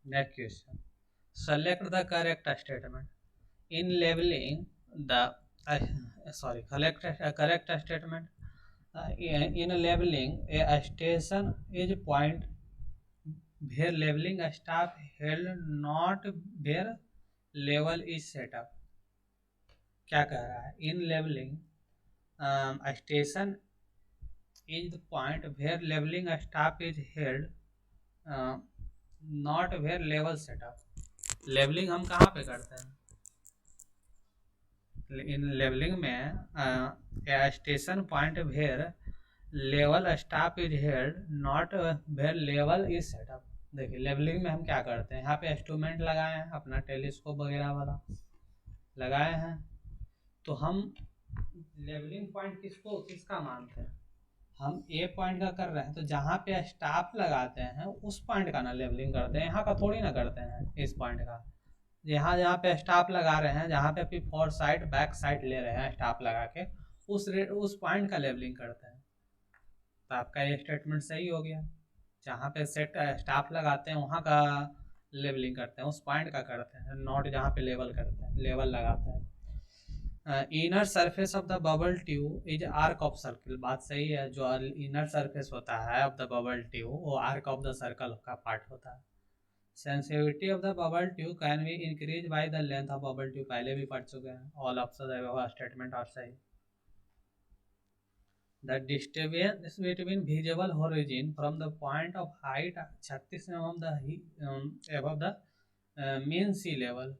next question, select the correct statement in leveling the correct statement in leveling a station is point where leveling staff held not where level is set up। क्या कह रहा है? in leveling a station is the point where leveling staff is held not where level set up। leveling हम कहाँ पे करते हैं? इन लेवलिंग में station point where level staff is held not where level is setup. देखिए लेवलिंग में हम क्या करते हैं, यहाँ पे इंस्ट्रूमेंट लगाए हैं, अपना टेलीस्कोप वगैरह वाला लगाए हैं, तो हम लेवलिंग पॉइंट किसका मानते हैं, हम ए पॉइंट का कर रहे हैं तो जहाँ पे स्टाफ लगाते हैं उस पॉइंट का ना लेवलिंग करते हैं, यहाँ का थोड़ी ना करते हैं इस पॉइंट का। यहाँ जहाँ पे स्टाफ लगा रहे हैं, जहाँ पे भी फोर साइड बैक साइड ले रहे हैं स्टाफ लगा के, उस पॉइंट का लेवलिंग करते हैं। तो आपका ये स्टेटमेंट सही हो गया। जहाँ पे सेट स्टाफ लगाते हैं वहाँ का लेवलिंग करते हैं, उस पॉइंट का करते हैं, नॉट जहाँ पे लेवल करते हैं, लेवल लगाते हैं। Inner surface of the bubble tube is arc of circle. बात सही है, जो इनर सरफेस होता है ऑफ द बबल ट्यूब वो आर्क ऑफ द सर्कल का पार्ट होता है। Sensitivity of the bubble tube can be increase by the length of bubble tube, पहले भी पढ़ चुके हैं। All of the statement are सही। The distance between visible horizon from the point of height 36 mm above the mean sea level।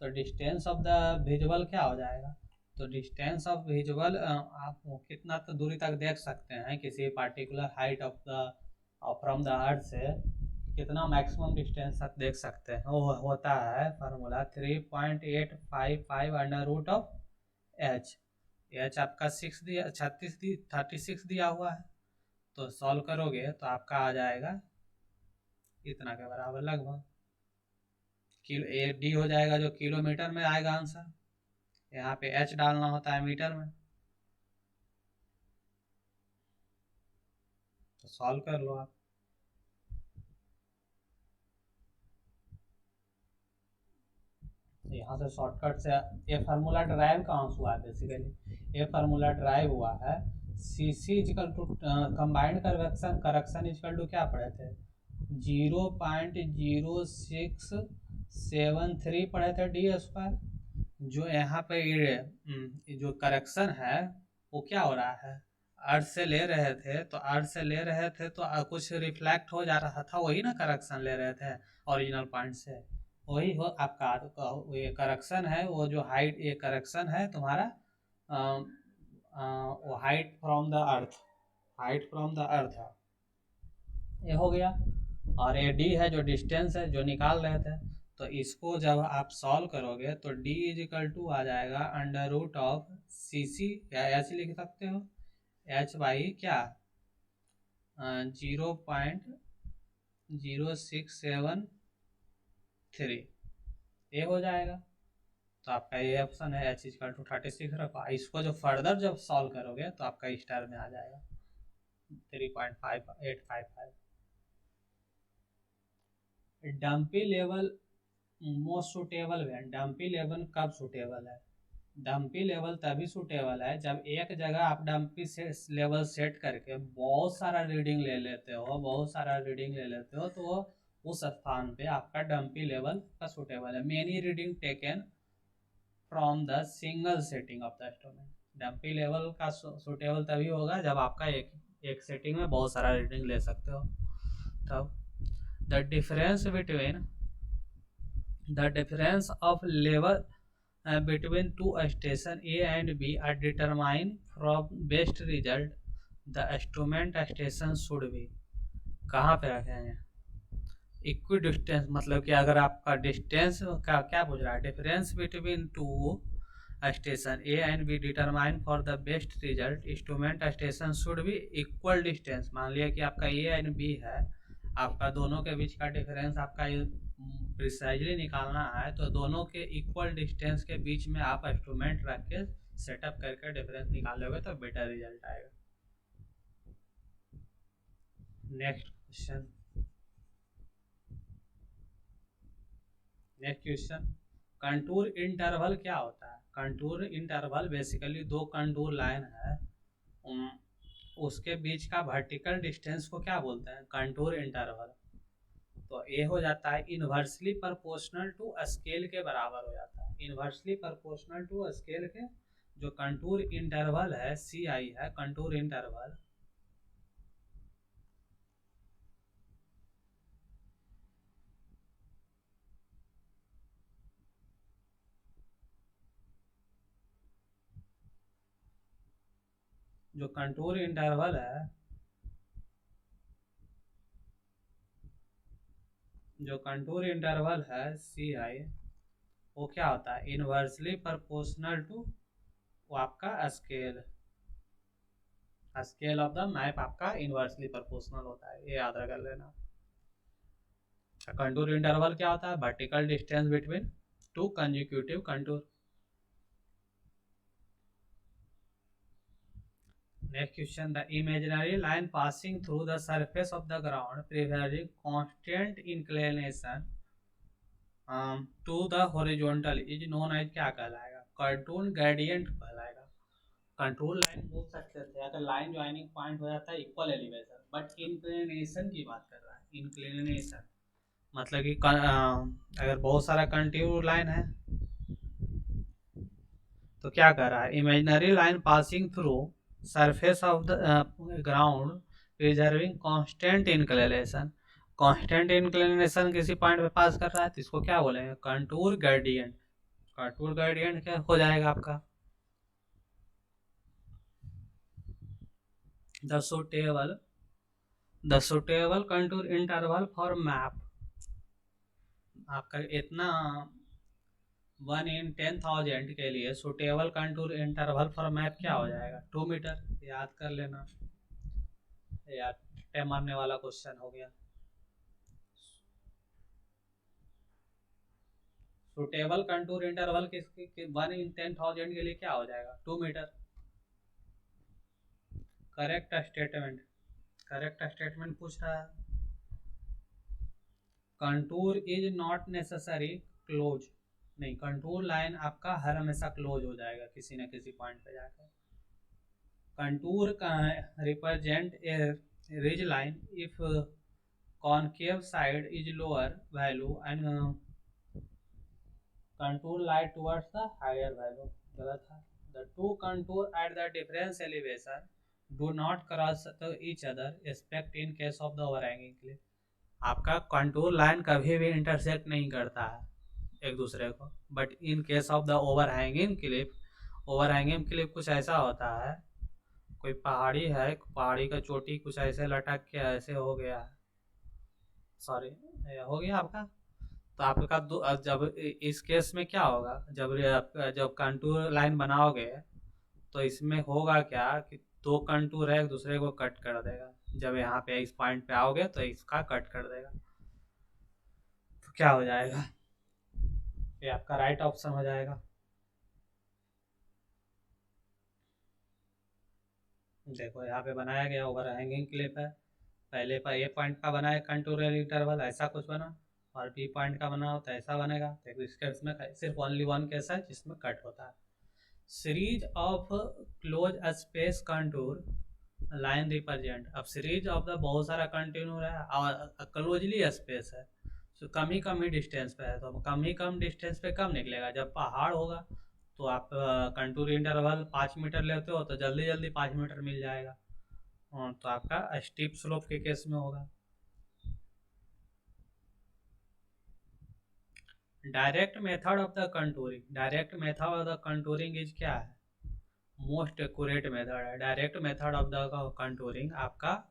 तो डिस्टेंस ऑफ द विजुअल क्या हो जाएगा, तो डिस्टेंस ऑफ विजुअल आप कितना तो दूरी तक देख सकते हैं किसी particular height of the from the earth से, कितना मैक्सिमम डिस्टेंस तक देख सकते हैं, वो होता है formula 3.855 under root of H. H आपका 6 दिया, 36 दिया हुआ है, तो सॉल्व करोगे तो आपका आ जाएगा इतना के बराबर लगभग किलो, ए डी हो जाएगा जो किलोमीटर में आएगा आंसर, यहाँ पे एच डालना होता है मीटर में। तो सॉल्व कर लो आप। यहाँ से शॉर्टकट से ये फार्मूला ड्राइव कहाँ से हुआ है, बेसिकली ये फार्मूला ड्राइव हुआ है C C equal to combined correction equal to क्या पढ़े थे, 0.0673 पढ़े थे डी स्क्वायर। जो यहाँ पे ये जो करेक्शन है वो क्या हो रहा है, अर्थ से ले रहे थे, तो अर्थ से ले रहे थे तो कुछ रिफ्लेक्ट हो जा रहा था, वही ना करेक्शन ले रहे थे ओरिजिनल पॉइंट से, वही हो आपका ये करेक्शन है, वो जो हाइट ये करेक्शन है तुम्हारा वो height from the earth, height from the earth है, ये हो गया। और ये डी है जो डिस्टेंस है जो निकाल रहे थे, तो इसको जब आप सॉल्व करोगे तो डी इज इक्वल टू आ जाएगा अंडर रूट ऑफ सी सी, या एच लिख सकते हो, एच बाई क्या 0.0673, ये हो जाएगा। तो आपका ये ऑप्शन है एच इक्वल टू 36 रखा। इसको जो फर्दर जब सॉल्व करोगे तो आपका स्टार में आ जाएगा 3.5855। डंपी लेवल मोस्ट सुटेबल है, डंपी लेवल कब सुटेबल है, डंपी लेवल तभी सुटेबल है जब एक जगह आप डंपी से लेवल सेट करके बहुत सारा रीडिंग ले लेते हो, बहुत सारा रीडिंग ले लेते हो, तो उस स्थान पे आपका डंपी लेवल का सुटेबल है। Many reading taken from the single setting of the instrument, dumpy level का सुटेबल तभी होगा जब आपका एक सेटिंग में बहुत सारा रीडिंग ले सकते हो। तब the difference between the difference of level between two station A and B are determined from best result the instrument station should be। कहाँ पे रखेंगे, इक्वी डिस्टेंस, मतलब कि अगर आपका डिस्टेंस का क्या पूछ रहा है, difference between two station A and be determine for the best result instrument station should be equal distance. मान लिया कि आपका ए एंड बी है, आपका दोनों के बीच का डिफरेंस आपका प्रिसाइजली निकालना है, तो दोनों के इक्वल डिस्टेंस के बीच में आप इंस्ट्रूमेंट रख के सेटअप करके डिफरेंस निकालोगे तो बेटर रिजल्ट आएगा। नेक्स्ट क्वेश्चन, कंटूर इंटरवल क्या होता है। कंटूर इंटरवल बेसिकली दो कंटूर लाइन है, उसके बीच का वर्टिकल डिस्टेंस को क्या बोलते हैं, कंटूर इंटरवल। तो ये हो जाता है इन्वर्सली प्रोपोर्शनल टू स्केल के बराबर हो जाता है, इन्वर्सली प्रोपोर्शनल टू स्केल के। जो कंटूर इंटरवल है सी आई है कंटूर इंटरवल, जो कंटूर इंटरवल है, जो कंटूर इंटरवल है सी आई, वो क्या होता है, इनवर्सली प्रोपोर्शनल टू वो आपका scale, scale of the map आपका इनवर्सली प्रोपोर्शनल होता है, ये याद कर लेना। कंटूर इंटरवल क्या होता है, vertical distance between two consecutive contour. Next question, the imaginary line passing through the surface of the ground preserving constant inclination to the horizontal is known as क्या कहलाएगा, कंटूर ग्रेडियंट कहलाएगा। कंट्रोल लाइन बोल सकते थे अगर लाइन ज्वाइनिंग पॉइंट हो जाता है इक्वल एलिवेशन, बट इंक्लिनेशन की बात कर रहा है, इंक्लिनेशन मतलब कि अगर बहुत सारा कंट्रोल लाइन है तो क्या कर रहा है, imaginary line passing through surface of the ground preserving constant inclination, constant inclination किसी पॉइंट पे पास कर रहा है तो इसको क्या बोलेंगे, कंटूर ग्रेडियंट। कंटूर ग्रेडियंट क्या हो जाएगा आपका, the suitable contour interval for map, आपका इतना 1 in 10,000 के लिए suitable contour interval for map क्या हो जाएगा, 2 मीटर। याद कर लेना, यार टे मारने वाला क्वेश्चन हो गया। सुटेबल कंटूर इंटरवल किसके 1 in 10,000 के लिए क्या हो जाएगा, 2 metre. Correct statement, correct statement पूछ रहा है। Contour is not necessary close, नहीं कंटूर लाइन आपका हर हमेशा क्लोज हो जाएगा किसी न किसी पॉइंट पे जाकर। कंटूर का represent a ridge line if concave side is lower value and contour lie towards the higher value, गलत है। The two contour at the difference elevation do not cross each other except in case of the overhanging cliff, आपका कंटूर लाइन कभी भी इंटरसेक्ट नहीं करता है एक दूसरे को, but in case of the overhanging cliff, overhanging cliff कुछ ऐसा होता है, कोई पहाड़ी है, पहाड़ी का चोटी कुछ ऐसे लटक के ऐसे हो गया है, सॉरी हो गया आपका, तो आपका जब इस केस में क्या होगा, जब कंटूर लाइन बनाओगे तो इसमें होगा क्या कि 2 कंटूर है एक दूसरे को कट कर देगा, जब यहाँ पे इस पॉइंट पे आओगे तो इसका कट कर देगा, तो क्या हो जाएगा, ये आपका राइट ऑप्शन हो जाएगा। देखो यहाँ पे बनाया गया ओवरहैंगिंग क्लिप है, पहले पर ए पॉइंट का बना है कंटूरियल इंटरवल ऐसा कुछ बना, और बी पॉइंट का बना हो तो ऐसा बनेगा, तो इस केस में सिर्फ ओनली वन केस है जिसमें कट होता है। Series of close space contour line represent, अब सीरीज ऑफ द बहुत सारा कंटिन्यू है और क्लोजली स्पेस है, तो कम ही डिस्टेंस पे है, तो कम डिस्टेंस पे कम निकलेगा, जब पहाड़ होगा तो आप कंटूर इंटरवल 5 मीटर लेते हो तो जल्दी जल्दी 5 मीटर मिल जाएगा, तो आपका स्टीप स्लोप के केस में होगा। Direct method of the contouring, direct method of the contouring is क्या है, मोस्ट एक्यूरेट मेथड है, direct method of the contouring आपका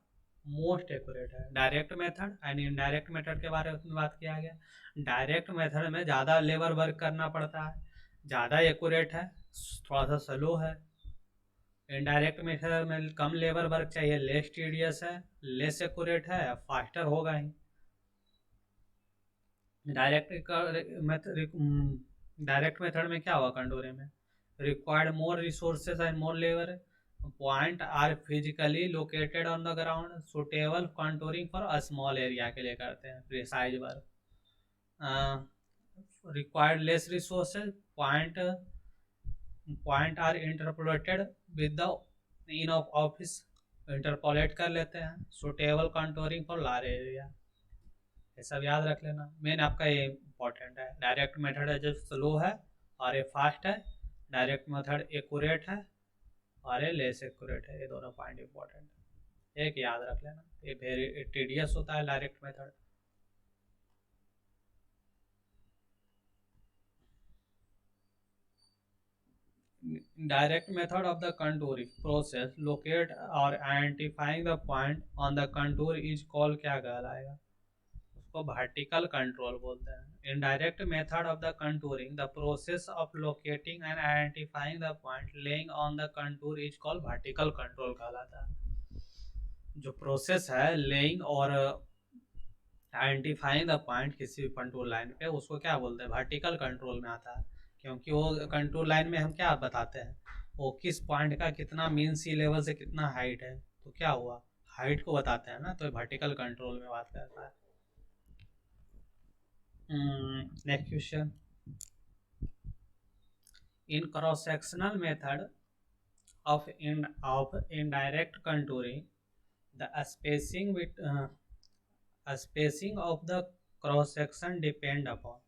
मोस्ट एक्यूरेट है। Direct method and indirect method के बारे में बात किया गया, डायरेक्ट मेथड में ज़्यादा लेबर वर्क करना पड़ता है, ज़्यादा एक्यूरेट है, थोड़ा सा स्लो है। इनडायरेक्ट मेथड में कम लेबर वर्क चाहिए, लेस टीडियस है, लेस एक्यूरेट है, फास्टर होगा ही। डायरेक्ट मेथड में क्या होगा कंटूरिंग में, required more resources and more labour, point are physically located on the ground, suitable contouring for a small area के लिए करते हैं, precise work, required less resources, point are interpolated with the in of office, interpolate कर लेते हैं, suitable contouring for large area, ये सब याद रख लेना। मेन आपका ये इंपॉर्टेंट है, डायरेक्ट मेथड है जो स्लो है और ये फास्ट है, डायरेक्ट मेथड एक्यूरेट है और ये लेस एक्यूरेट है, ये दोनों पॉइंट इंपॉर्टेंट है, एक याद रख लेना, ये वेरी टीडियस होता है direct method. Direct method of the contouring process locate और identifying the point on the contour is call क्या कहलाएगा? उसको वर्टिकल कंट्रोल बोलते हैं। Indirect method of the contouring the process of locating and identifying the point lying on the contour is called vertical control कहलाता है। जो प्रोसेस है लेइंग और आइडेंटिफाइंग द पॉइंट किसी भी कंट्रोल लाइन पे, उसको क्या बोलते हैं? वर्टिकल कंट्रोल में आता है। क्योंकि वो कंट्रोल लाइन में हम क्या बताते हैं, वो किस पॉइंट का कितना मीन सी लेवल से कितना हाइट है, तो क्या हुआ, हाइट को बताते हैं ना, तो वर्टिकल कंट्रोल में बात करता है। Next question, in cross sectional method of indirect contouring, the spacing of the cross section depend upon।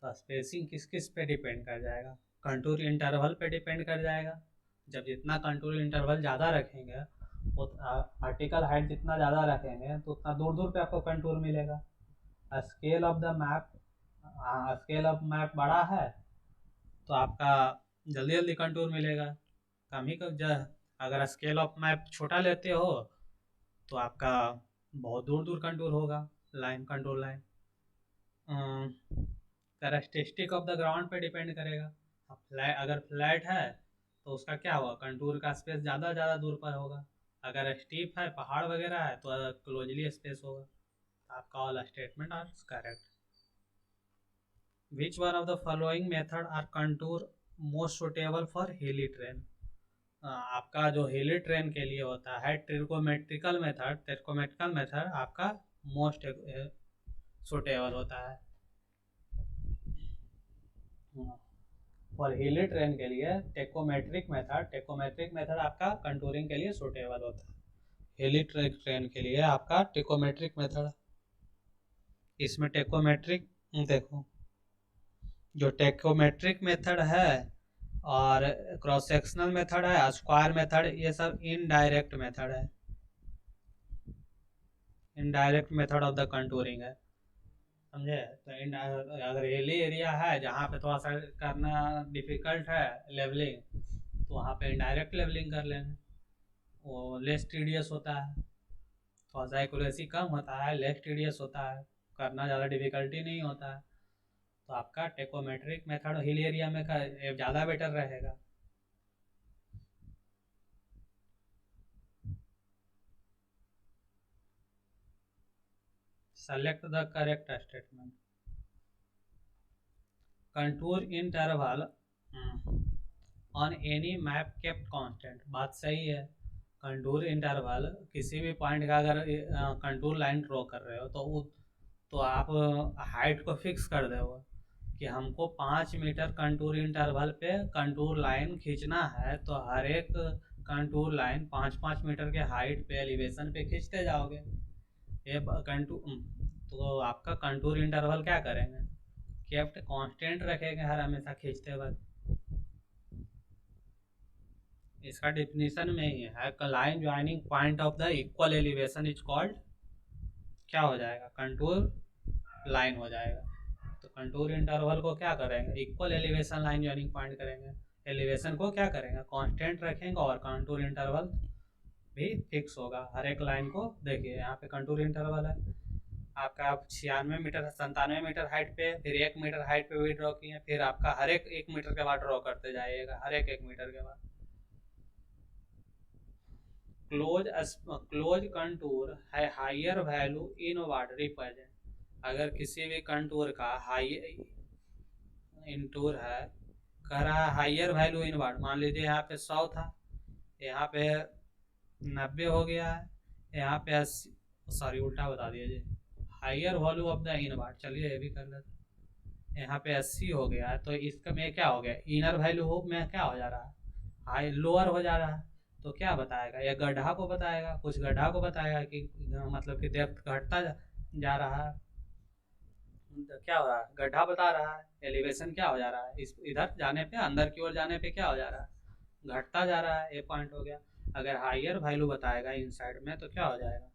तो स्पेसिंग किस किस पे डिपेंड कर जाएगा? कंटूर इंटरवल पे डिपेंड कर जाएगा। जब जितना कंटूर इंटरवल ज़्यादा रखेंगे, वो वर्टिकल हाइट जितना ज़्यादा रखेंगे तो उतना दूर दूर पे आपको कंटूर मिलेगा। Scale of the map, scale of map बड़ा है तो आपका जल्दी जल्दी कंटूर मिलेगा। कम ही अगर स्केल ऑफ मैप छोटा लेते हो तो आपका बहुत दूर दूर कंटूर होगा, line contour line. Characteristic of the ground पे डिपेंड करेगा। अगर फ्लैट है तो उसका क्या होगा, कंटूर का स्पेस ज़्यादा दूर पर होगा। अगर स्टीप है, पहाड़ वगैरह है, तो क्लोजली स्पेस होगा। आपका all statement are correct. Which one of the following method are contour most suitable for hilly terrain? आपका जो हिली ट्रेन के लिए होता है ट्रिकोमेट्रिकल मेथड आपका मोस्ट सुटेबल होता है। और हिली ट्रेन के लिए टेकोमेट्रिक मेथड आपका कंटूरिंग के लिए सुटेबल होता है। हिली ट्रेन के लिए आपका टेकोमेट्रिक मेथड, इसमें टेकोमेट्रिक देखो, जो टेकोमेट्रिक मेथड है और क्रॉस सेक्शनल मेथड है, स्क्वायर मेथड, ये सब इनडायरेक्ट मेथड है, indirect method of the contouring है, समझे? तो अगर हिली एरिया है जहाँ पे थोड़ा सा करना डिफिकल्ट है लेवलिंग, तो वहाँ पे इनडायरेक्ट लेवलिंग कर लेंगे, वो लेस टीडियस होता है, थोड़ा सा एक्यूरेसी कम होता है, लेस टीडियस होता है, करना ज़्यादा डिफिकल्टी नहीं होता है। तो आपका टेकोमेट्रिक मेथड हिल एरिया में ज़्यादा बेटर रहेगा। Select the correct statement. Contour interval on any map kept constant, बात सही है। कंटूर इंटरवल किसी भी पॉइंट का अगर कंटूर लाइन ड्रॉ कर रहे हो तो आप हाइट को फिक्स कर दोगे कि हमको 5 मीटर कंटूर इंटरवल पे कंटूर लाइन खींचना है, तो हर एक कंटूर लाइन 5-5 मीटर के हाइट पे एलिवेशन पे खींचते जाओगे। ये कंटूर, तो आपका कंटूर इंटरवल क्या करेंगे, केप्ट कांस्टेंट रखेंगे हर हमेशा खींचते वक्त। इसका डिफिनीशन में ही है, line joining point of the equal elevation is called, क्या हो जाएगा, कंटूर लाइन हो जाएगा। तो कंटूर इंटरवल को क्या करेंगे, equal elevation line joining point करेंगे, एलिवेशन को क्या करेंगे, कांस्टेंट रखेंगे, और कंटूर इंटरवल भी फिक्स होगा हर एक लाइन को। देखिए यहाँ पे कंटूर इंटरवल है आपका, आप 97 मीटर हाइट पे, फिर 1 मीटर हाइट पे भी ड्रॉ किए, फिर आपका हर एक 1 मीटर के बाद ड्रॉ करते जाइएगा, हर एक 1 मीटर के बाद। क्लोज कंटूर है हायर वैल्यू इनवर्ड रिप्रेजेंट, अगर किसी भी कंटूर का हाई इंटूर है, कह रहा है हायर वैल्यू इनवर्ड, मान लीजिए यहाँ पे 100 था, यहाँ पे 90 हो गया है, यहाँ पे 80, सॉरी उल्टा बता दिया जी, higher value of the inward, चलिए ये भी कर लेते हैं। यहाँ पे 80 हो गया है, तो इसका में क्या हो गया, इनर वैल्यू में क्या हो जा रहा है, हाई लोअर हो जा रहा है। तो क्या बताएगा, ये गड्ढा को बताएगा, कुछ गड्ढा को बताएगा कि मतलब कि डेप्थ घटता जा रहा है। तो क्या हो रहा है, गड्ढा बता रहा है, एलिवेशन क्या हो जा रहा है, इस इधर जाने पे, अंदर की ओर जाने पे क्या हो जा रहा है, घटता जा रहा है, ये पॉइंट हो गया। अगर हायर वैल्यू बताएगा इनसाइड में तो क्या हो जाएगा,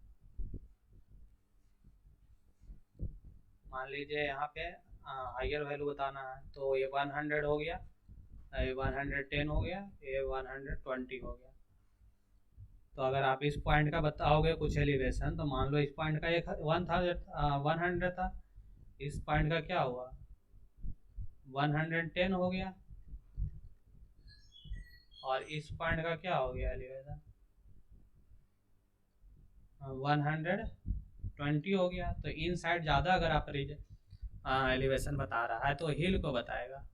मान लीजिए यहाँ पे हायर वैल्यू बताना है, तो ये 100 हो गया, ये 110 हो गया, ये 120 हो गया। तो अगर आप इस पॉइंट का बताओगे कुछ एलिवेशन, तो मान लो इस पॉइंट का एक 100 था, इस पॉइंट का क्या हुआ 110 हो गया, और इस पॉइंट का क्या हो गया एलिवेशन 120 हो गया। तो इन साइड ज़्यादा अगर आप एलिवेशन बता रहा है तो हिल को बताएगा।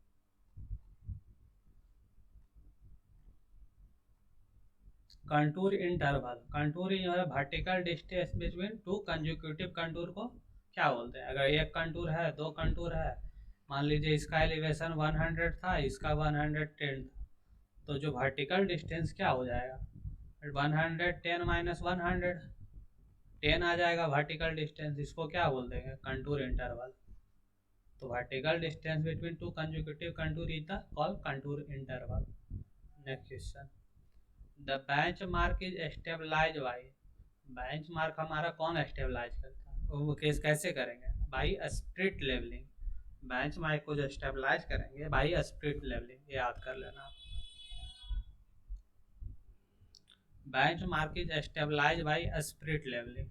कंटूर इंटरवल, कंटूर जो है vertical distance between two consecutive contour को क्या बोलते हैं। अगर एक कंटूर है, दो कंटूर है, मान लीजिए इसका एलिवेशन 100 था, इसका 110 था, तो जो वर्टिकल डिस्टेंस क्या हो जाएगा 110 माइनस 100, 10 आ जाएगा वर्टिकल डिस्टेंस, इसको क्या बोल देंगे कंटूर इंटरवल। तो vertical distance between two consecutive contour is the called contour interval. Next question, the bench mark is stabilise by, bench mark हमारा कौन स्टेबलाइज करता है, वो केस कैसे करेंगे by spirit levelling. Bench mark को जो स्टेबलाइज करेंगे बाई स्प्लिट लेवलिंग, ये याद कर लेना। Bench mark is stabilise by spirit levelling.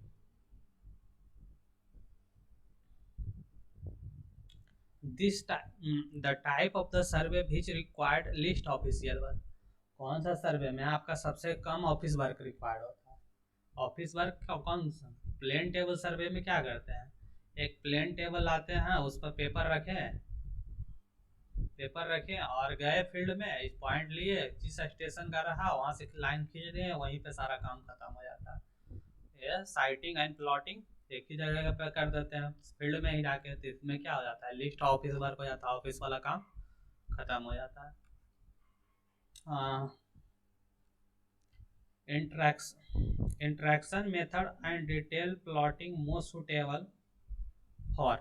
This the type of the survey which required least official work, कौन सा सर्वे में आपका सबसे कम ऑफिस वर्क रिक्वायर्ड होता है। ऑफिस वर्क का कौन सा, प्लेन टेबल सर्वे में क्या करते हैं, एक प्लेन टेबल लाते हैं, उस पर पेपर रखें, पेपर रखें और गए फील्ड में, इस पॉइंट लिए, जिस स्टेशन का रहा वहाँ से लाइन खींच दें, वहीं पे सारा काम खत्म हो जाता है। ये साइटिंग एंड प्लॉटिंग एक ही जगह पे कर देते हैं फील्ड में ही जाके, तो इसमें क्या हो जाता है लिस्ट ऑफिस वर्क हो जाता है, ऑफिस वाला काम खत्म हो जाता है। Interaction method and detail plotting most suitable for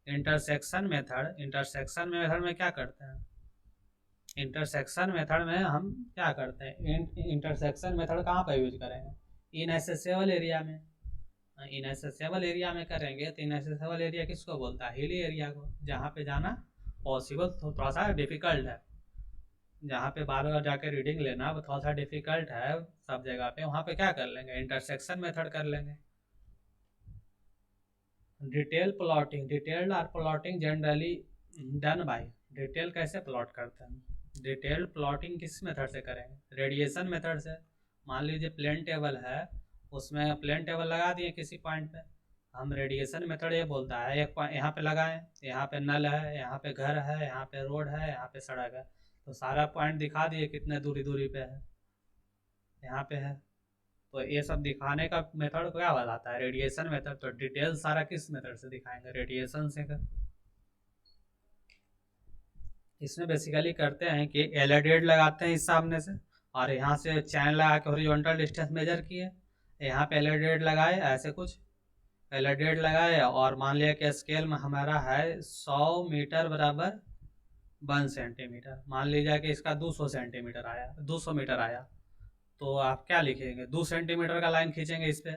intersection method. Intersection method में क्या करते हैं, इंटरसेक्शन मेथड में हम क्या करते हैं, इंटरसेक्शन मेथड कहाँ पर यूज करेंगे इनएसेसेबल एरिया में। इनएसेसेबल एरिया में करेंगे तो इनएसेसेबल एरिया किसको बोलता है, हिली एरिया को, जहाँ पे जाना पॉसिबल थोड़ा सा डिफिकल्ट है, जहाँ पे बार बार जाके रीडिंग लेना वो थोड़ा सा डिफिकल्ट है सब जगह पे, वहाँ पे क्या कर लेंगे इंटरसेक्शन मेथड कर लेंगे। Detail plotting, detailed are plotting generally done by, detail कैसे प्लॉट करते हैं, डिटेल प्लॉटिंग किस मेथड से करेंगे रेडिएशन मेथड से। मान लीजिए प्लेन टेबल है, उसमें प्लेन टेबल लगा दिए किसी पॉइंट पे, हम रेडिएशन मेथड ये बोलता है एक पॉइंट यहाँ पे लगाएं, यहाँ पे नल है, यहाँ पे घर है, यहाँ पे रोड है, यहाँ पे सड़क है, तो सारा पॉइंट दिखा दिए कितने दूरी दूरी पे है, यहाँ पे है, तो ये सब दिखाने का मेथड क्या बताता है रेडिएशन मेथड। तो डिटेल सारा किस मेथड से दिखाएंगे रेडिएशन से कर। इसमें बेसिकली करते हैं कि एलईडी लगाते हैं इस सामने से, और यहाँ से चैन लगा के हॉरिजॉन्टल डिस्टेंस मेजर किए, यहाँ पे एलईडी लगाए ऐसे कुछ एलईडी लगाए, और मान लिया कि स्केल में हमारा है 100 मीटर बराबर 1 सेंटीमीटर, मान लीजिए कि इसका 200 सेंटीमीटर आया, 200 मीटर आया, तो आप क्या लिखेंगे 2 सेंटीमीटर का लाइन खींचेंगे इस पर,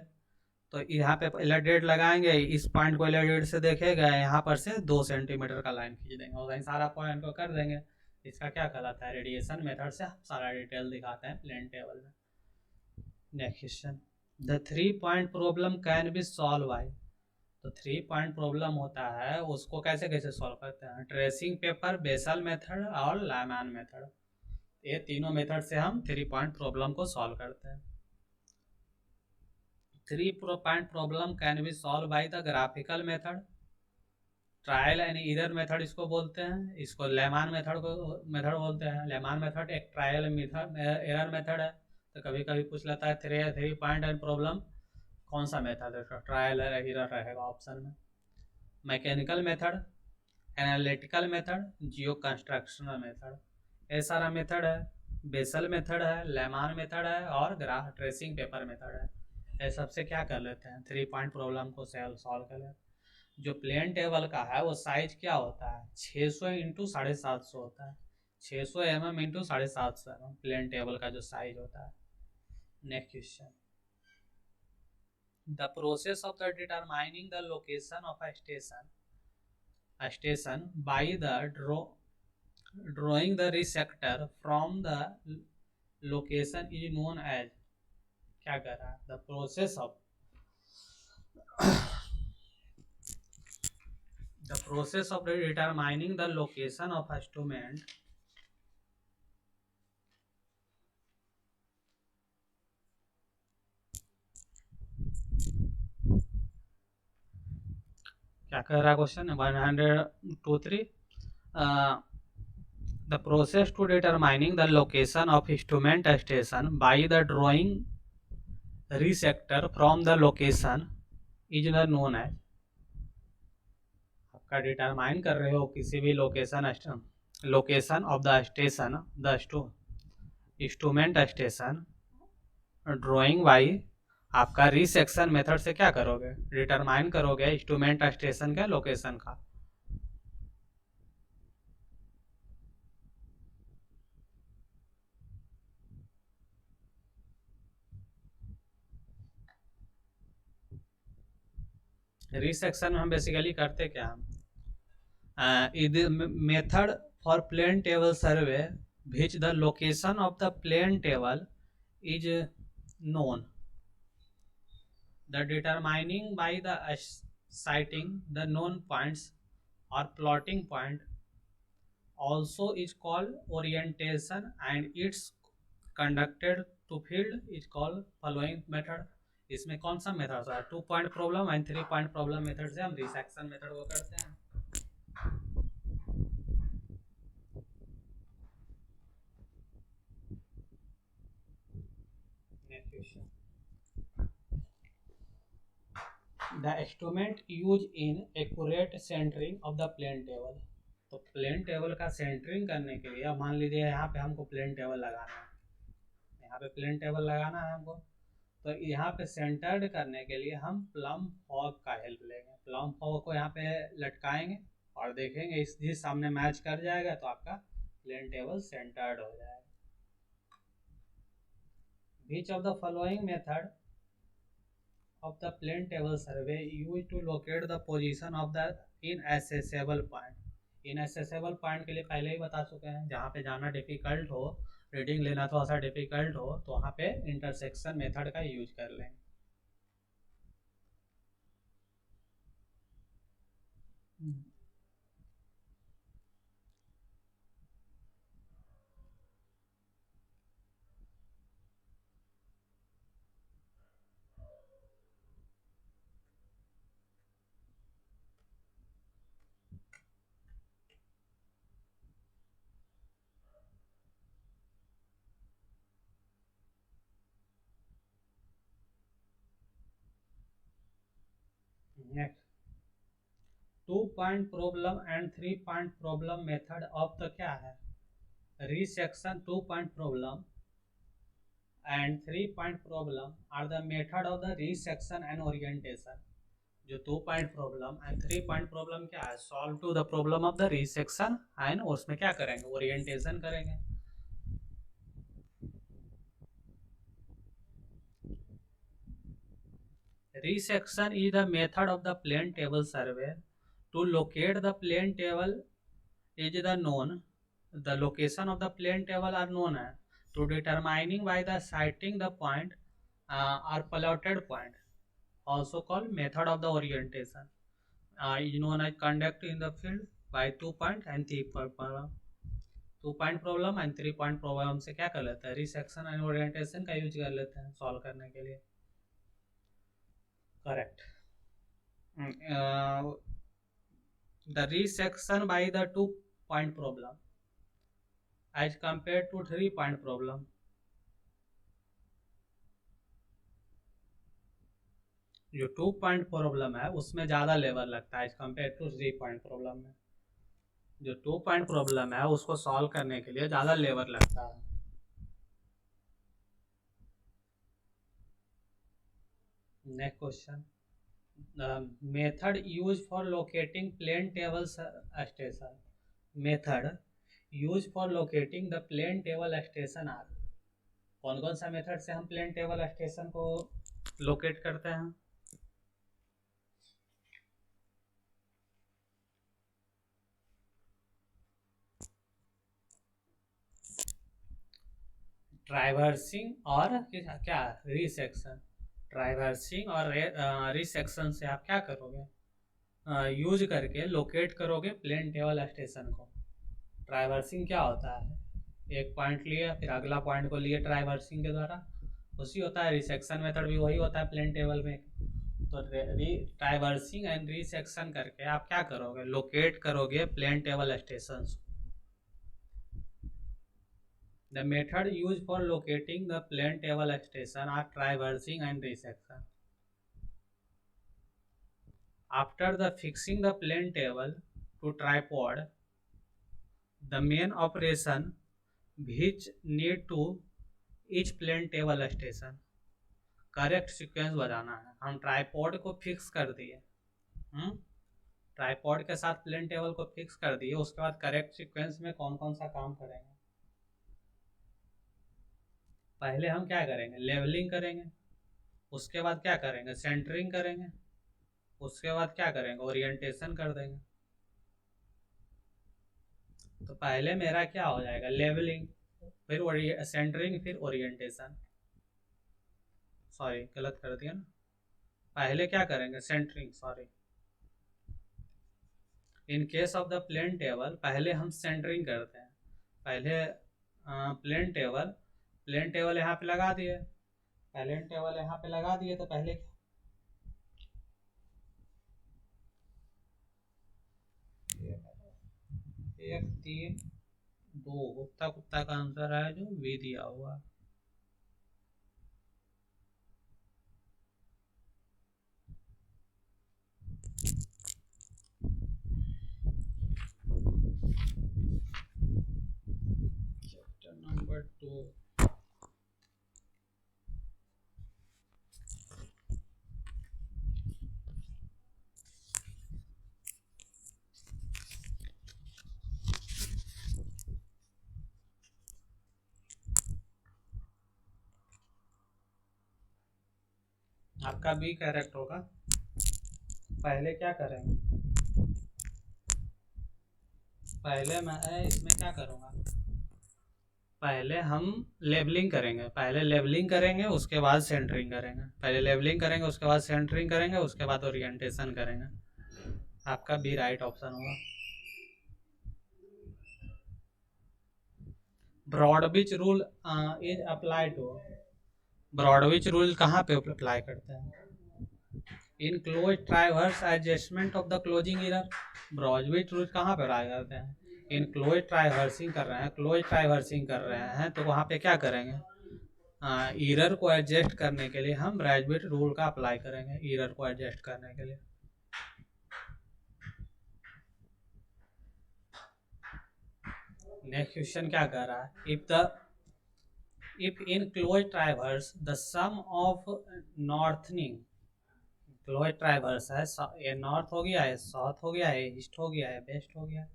तो यहाँ पे एलईडी लगाएंगे, इस पॉइंट को एलईडी से देखेगा, यहाँ पर से 2 सेंटीमीटर का लाइन खींच देंगे और वहीं सारा पॉइंट को कर देंगे। इसका क्या कहलाता है रेडिएशन मेथड से सारा डिटेल दिखाते हैं प्लेन टेबल में। Next question, the 3 point problem can be solve by, तो 3 पॉइंट प्रॉब्लम होता है उसको कैसे कैसे सॉल्व करते हैं, ट्रेसिंग पेपर, बेसल मेथड और लायमैन मेथड, ये तीनों मेथड से हम 3 पॉइंट प्रॉब्लम को सॉल्व करते हैं। 3 point problem can be solve by the graphical method, trial and error method इसको बोलते हैं, इसको लेमान मेथड बोलते हैं। लेमान मेथड एक ट्रायल मेथड एरर मेथड है, तो कभी कभी पूछ लेता है 3 पॉइंट एंड प्रॉब्लम कौन सा मेथड है, ट्रायल एरर रहेगा ऑप्शन में। मैकेनिकल मेथड, एनालिटिकल मेथड, जियो कंस्ट्रक्शनल मेथड, ये सारा मेथड है। बेसल मेथड है, लेमान मेथड है और ग्राफ ट्रेसिंग पेपर मेथड है। ये सबसे क्या कर लेते हैं 3 पॉइंट प्रॉब्लम को सॉल्व कर लेते हैं। जो प्लेन टेबल का है वो साइज क्या होता है 600 इंटू 750 होता है, 600 mm into 750 mm plane table का जो साइज होता है। Next question, the process of the determining the location of a station by the drawing the resector from the location is known as, क्या कर रहा है, the process of, the process of determining the location of instrument, क्या कह रहा है question 123, the process to determining the location of instrument station by the drawing resector from the location is the known as, आपका डिटरमाइन कर रहे हो किसी भी location of the station, the instrument station, drawing by, आपका रिसेक्शन मेथड से क्या करोगे, डिटरमाइन करोगे इंस्ट्रूमेंट स्टेशन के लोकेशन का। रिसेक्शन में हम बेसिकली करते क्या हैं, method for plane table survey which the location of the plane table is known, the determining by the citing the known points or plotting point also is called orientation, and it's conducted to field is called following method। इसमें कौन सा मेथड है, 2 point problem and 3 point problem method से हम रिसेक्शन मेथड को करते हैं। The instrument used in accurate centering of the plane table, तो प्लेन टेबल का सेंटरिंग करने के लिए, मान लीजिए यहाँ पे हमको प्लेन टेबल लगाना है, यहाँ पे प्लेन टेबल लगाना है हमको, तो यहाँ पे सेंटर्ड करने के लिए हम प्लम फॉग का हेल्प लेंगे। प्लम फॉग को यहाँ पे लटकाएंगे और देखेंगे इस जिस सामने मैच कर जाएगा तो आपका प्लेन टेबल सेंटर्ड हो जाएगा। Which of the following method of the plane table survey used to locate the position of the inaccessible point, inaccessible point के लिए पहले ही बता चुके हैं, जहाँ पे जाना डिफिकल्ट हो, रीडिंग लेना थोड़ा सा डिफिकल्ट हो, तो वहाँ पे इंटरसेक्शन मेथड का यूज कर लें। Next 2 point problem and 3 point problem method of the क्या है, resection. 2 point problem and 3 point problem are the method of the resection and orientation. जो 2 point problem and 3 point problem क्या है, solve to the problem of the resection and उसमें क्या करेंगे, ओरिएंटेशन करेंगे। Resection is the method of the plane table survey to locate the plane table is the known, the location of the plane table are known to determining by the sighting the point or plotted point, also called method of the orientation, is known as conduct in the field by 2 point and 3 point 2 point problem and 3 point problem से क्या कर लेते हैं, रिसेक्शन एंड ओरिएंटेशन का यूज कर लेते हैं सॉल्व करने के लिए। Correct. The resection by the 2 point problem as compared to 3 point problem, जो 2 पॉइंट प्रॉब्लम है उसमें ज़्यादा लेबर लगता है as compare to 3 point problem में। जो 2 पॉइंट प्रॉब्लम है उसको सॉल्व करने के लिए ज़्यादा लेबर लगता है। Next question, method use for locating plane table station, method use for locating the plane table station are, कौन कौन सा मेथड से हम प्लेन टेबल स्टेशन को लोकेट करते हैं। ट्राइवर्सिंग और क्या रिसेक्शन। ट्राइवर्सिंग और रिसेक्शन से आप क्या करोगे, यूज करके लोकेट करोगे प्लेन टेबल स्टेशन को। ट्राइवर्सिंग क्या होता है, एक पॉइंट लिए फिर अगला पॉइंट को लिए ट्राइवर्सिंग के द्वारा, उसी होता है। रिसेक्शन मेथड भी वही होता है प्लेन टेबल में। तो ट्राइवर्सिंग एंड रिसेक्शन करके आप क्या करोगे, लोकेट करोगे plane table station. The method used for locating the plane table station are traversing and resection. After the fixing the plane table to tripod, the main operation which need to each plane table station correct sequence बताना है। हम ट्राईपॉड को फिक्स कर दिए, ट्राईपॉड के साथ प्लेन टेबल को फिक्स कर दिए, उसके बाद करेक्ट सीक्वेंस में कौन कौन सा काम करेंगे। पहले हम क्या करेंगे, लेवलिंग करेंगे, उसके बाद क्या करेंगे, सेंटरिंग करेंगे, उसके बाद क्या करेंगे, ओरिएंटेशन कर देंगे। तो पहले मेरा क्या हो जाएगा, लेवलिंग, फिर सेंटरिंग, फिर ओरिएंटेशन। सॉरी गलत कर दिया ना, पहले क्या करेंगे, centring, sorry. In case of the plane table पहले हम सेंटरिंग करते हैं। पहले प्लेन टेबल यहाँ पे लगा दिए, प्लेन टेबल यहाँ पे लगा दिए, तो पहले 1 3 2 कुत्ता कुत्ता का आंसर है जो वी दिया हुआ। Chapter number 2। आपका बी करेक्ट होगा। पहले क्या करेंगे, पहले मैं इसमें क्या करूँगा, पहले हम लेबलिंग करेंगे, पहले लेबलिंग करेंगे उसके बाद सेंटरिंग करेंगे, पहले लेबलिंग करेंगे उसके बाद सेंटरिंग करेंगे उसके बाद ओरिएंटेशन करेंगे। आपका बी राइट ऑप्शन होगा। Bowditch rule is apply to, Bowditch rule कहाँ पे अप्लाई करते हैं, in close traverse adjustment of the closing error. Bowditch rule कहाँ पे अप्लाई करते हैं, इन क्लोज ट्राइवर्सिंग कर रहे हैं, क्लोज ट्राइवर्सिंग कर रहे हैं तो वहाँ पे क्या करेंगे, एरर को एडजस्ट करने के लिए हम ब्रॉडविच रूल का अप्लाई करेंगे, एरर को एडजस्ट करने के लिए। नेक्स्ट क्वेश्चन क्या कह रहा है, if in close traverse the sum of northing, close traverse है, ये नॉर्थ हो गया है, साउथ हो गया है, ईस्ट हो गया है, वेस्ट हो गया है,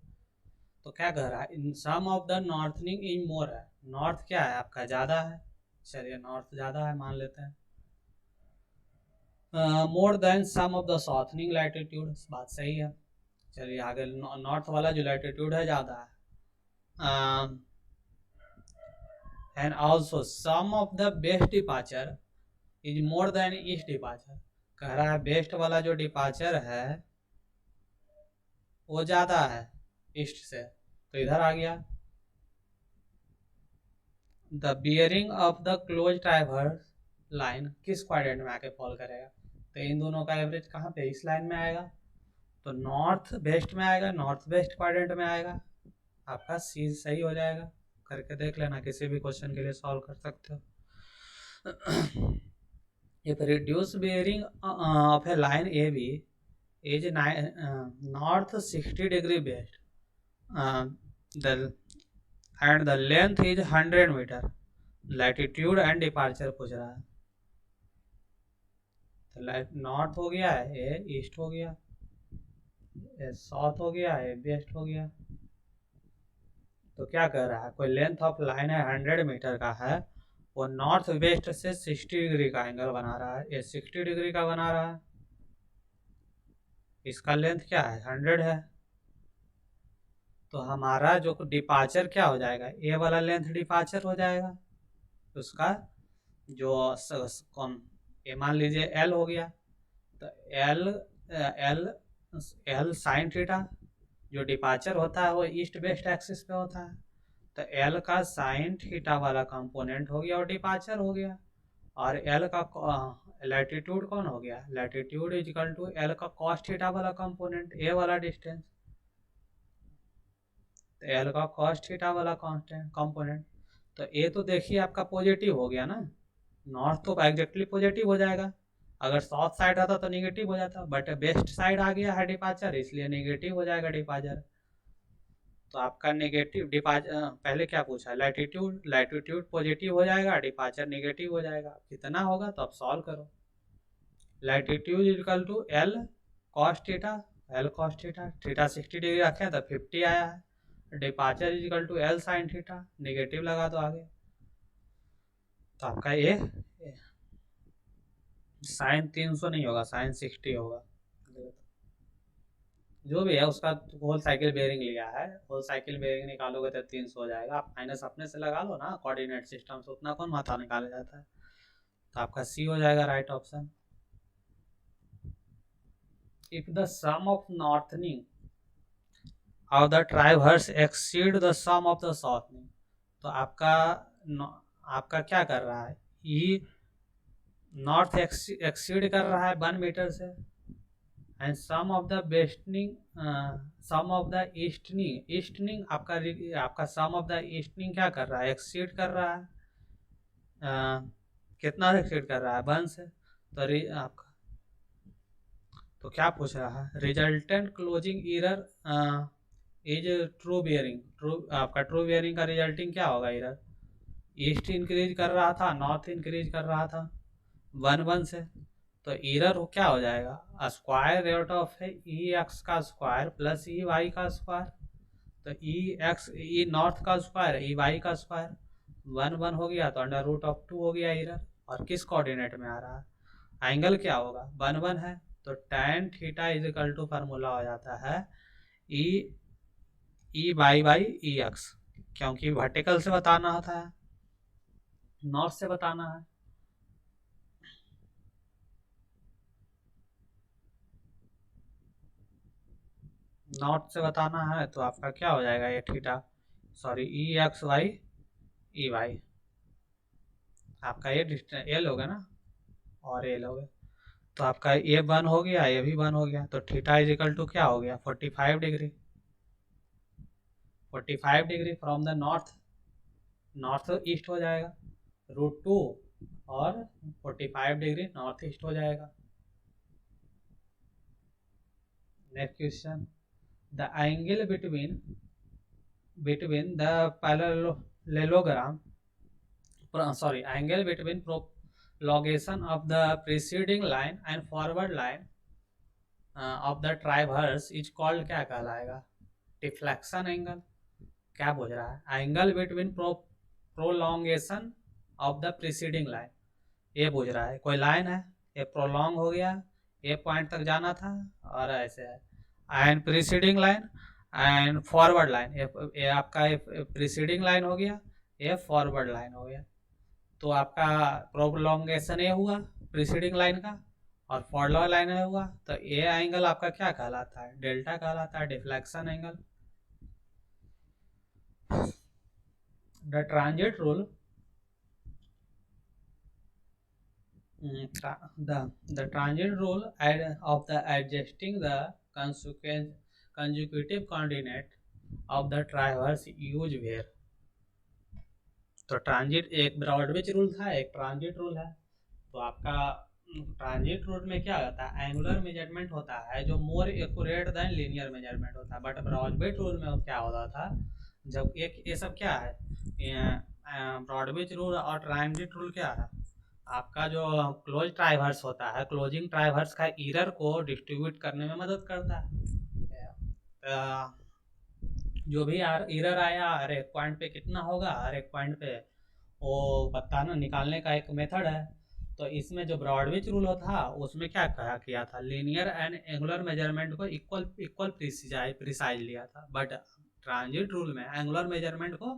तो क्या कह रहा है, इन सम ऑफ द नॉर्थनिंग इन मोर है, नॉर्थ क्या है आपका ज़्यादा है, चलिए नॉर्थ ज़्यादा है मान लेते हैं, more than sum of the southing latitude, बात सही है। चलिए आगे, नॉर्थ वाला जो लैटिट्यूड है ज़्यादा है, and also sum of the west departure is more than east departure, कह रहा है बेस्ट वाला जो डिपार्चर है वो ज़्यादा है ईस्ट से, तो इधर आ गया। The bearing of the close traverse line किस क्वाड्रेंट में आके फॉल करेगा, तो इन दोनों का एवरेज कहाँ पे, इस लाइन में आएगा, तो नॉर्थ वेस्ट में आएगा, नॉर्थ वेस्ट क्वाड्रेंट में आएगा। आपका सी सही हो जाएगा, करके देख लेना, किसी भी क्वेश्चन के लिए सॉल्व कर सकते हो। If reduced bearing of a line A B is north 60 degree west and the length is 100 metre, latitude and departure पूछ रहा है, तो नॉर्थ हो गया है, ए ईस्ट हो गया, ए साउथ हो गया है, वेस्ट हो गया, तो क्या कर रहा है, कोई लेंथ ऑफ लाइन है 100 मीटर का है, वो नॉर्थ वेस्ट से 60 डिग्री का एंगल बना रहा है, ये 60 डिग्री का बना रहा है, इसका लेंथ क्या है 100 है, तो हमारा जो डिपार्चर क्या हो जाएगा, ए वाला लेंथ डिपार्चर हो जाएगा, उसका जो कौन ये मान लीजिए एल हो गया, तो L L L sine theta, जो डिपार्चर होता है वो ईस्ट वेस्ट एक्सिस पे होता है, तो एल का साइन थीटा वाला कंपोनेंट हो गया और डिपार्चर हो गया। और एल का लैटिट्यूड कौन हो गया, latitude is equal to L का कॉस थीटा वाला कंपोनेंट, ए वाला डिस्टेंस, तो एल का कॉस थीटा वाला कांस्टेंट कंपोनेंट। तो ए तो देखिए आपका पॉजिटिव हो गया ना, नॉर्थ तो एग्जैक्टली पॉजिटिव हो जाएगा, अगर साउथ साइड आता तो निगेटिव हो जाता, बट वेस्ट साइड आ गया है डिपार्चर, इसलिए निगेटिव हो जाएगा डिपार्चर। तो आपका नेगेटिव डिपार्चर पहले क्या पूछा, लैटिट्यूड, लैटिट्यूड पॉजिटिव हो जाएगा, डिपार्चर नेगेटिव हो जाएगा, कितना होगा तो आप सॉल्व करो। Latitude equal to L cos theta, L cos theta, theta 60 degree रखें तो 50 आया है, departure equal to L sine theta, negative लगा दो आगे, तो आपका ये साइन 300 नहीं होगा, साइन 60 होगा, जो भी है उसका होल साइकिल बेयरिंग लिया है, होल साइकिल बेयरिंग निकालोगे तो 300 हो जाएगा, आप माइनस अपने से लगा लो ना कोऑर्डिनेट सिस्टम से, उतना कौन माथा निकाला जाता है, तो आपका सी हो जाएगा right option. If the sum of northing of the traverse exceed the sum of the southing, तो आपका क्या कर रहा है, ई नॉर्थ एक्सीड कर रहा है 1 मीटर से, and sum of the westing sum of the easting आपका सम ऑफ द ईस्टनिंग क्या कर रहा है, एक्सीड कर रहा है, कितना एक्सीड कर रहा है 1 से, तो आपका तो क्या पूछ रहा है, resultant closing error is true bearing, आपका ट्रू बियरिंग का रिजल्टिंग क्या होगा एरर, ईस्ट इंक्रीज कर रहा था नॉर्थ इंक्रीज कर रहा था 1 से, तो एरर क्या हो जाएगा, स्क्वायर रूट ऑफ है ई एक्स का स्क्वायर प्लस ई वाई का स्क्वायर, तो ई एक्स ई नॉर्थ का स्क्वायर ई वाई का स्क्वायर 1 हो गया, तो अंडर रूट ऑफ 2 हो गया एरर, और किस कोऑर्डिनेट में आ रहा है, एंगल क्या होगा 1 है, तो tan theta is equal to formula हो जाता है E Y by E X, क्योंकि वर्टिकल से बताना होता है, नॉर्थ से बताना है, नॉर्थ से बताना है, तो आपका क्या हो जाएगा ये थीटा, सॉरी ई एक्स वाई ई वाई, आपका ये डिस्टेंस एल होगा ना, और एल हो गया, तो आपका ये 1 हो गया, ये भी 1 हो गया, तो थीटा इज इक्वल टू क्या हो गया 45 degree, 45 degree from the north, north east हो जाएगा √2, और 45 डिग्री नॉर्थ ईस्ट हो जाएगा। Next question, the angle between the parallelogram angle between prolongation of the preceding line and forward line of the traverse is called, क्या कहलाएगा, डिफ्लेक्शन एंगल, क्या बोल रहा है, angle between prolongation of the preceding line, ये बोल रहा है कोई लाइन है, ये प्रोलॉन्ग हो गया, ये पॉइंट तक जाना था और ऐसे है, and preceding line and forward line, ये आपका प्रीसीडिंग लाइन हो गया, ये फॉरवर्ड लाइन हो गया, तो आपका प्रोलॉन्गेशन ये हुआ प्रीसीडिंग लाइन का, और फॉरवर्ड लाइन हुआ, तो ये एंगल आपका क्या कहलाता है, डेल्टा कहलाता है, deflection angle. The transit rule the transit rule of the adjusting the consecutive coordinate of the traverse use where, तो ट्रांजिट एक ब्रॉडविच रूल था, एक ट्रांजिट रूल है, तो आपका ट्रांजिट रूल में क्या होता है, एंगुलर मेजरमेंट होता है जो more accurate then linear measurement होता है, बट ब्रॉडविच रूल में क्या होता था, जब एक ये सब क्या है, ब्रॉडविच रूल और ट्रांजिट रूल क्या है, आपका जो क्लोज ट्राइवर्स होता है, क्लोजिंग ट्राइवर्स का एरर को डिस्ट्रीब्यूट करने में मदद करता है, जो भी एरर आया हर एक पॉइंट पे कितना होगा, हर एक पॉइंट पे वो बताना निकालने का एक मेथड है, तो इसमें जो ब्रॉडविच रूल था उसमें क्या कहा किया था, लीनियर एंड एंगुलर मेजरमेंट को इक्वल प्रिसाइज लिया था, बट ट्रांजिट रूल में एंगुलर मेजरमेंट को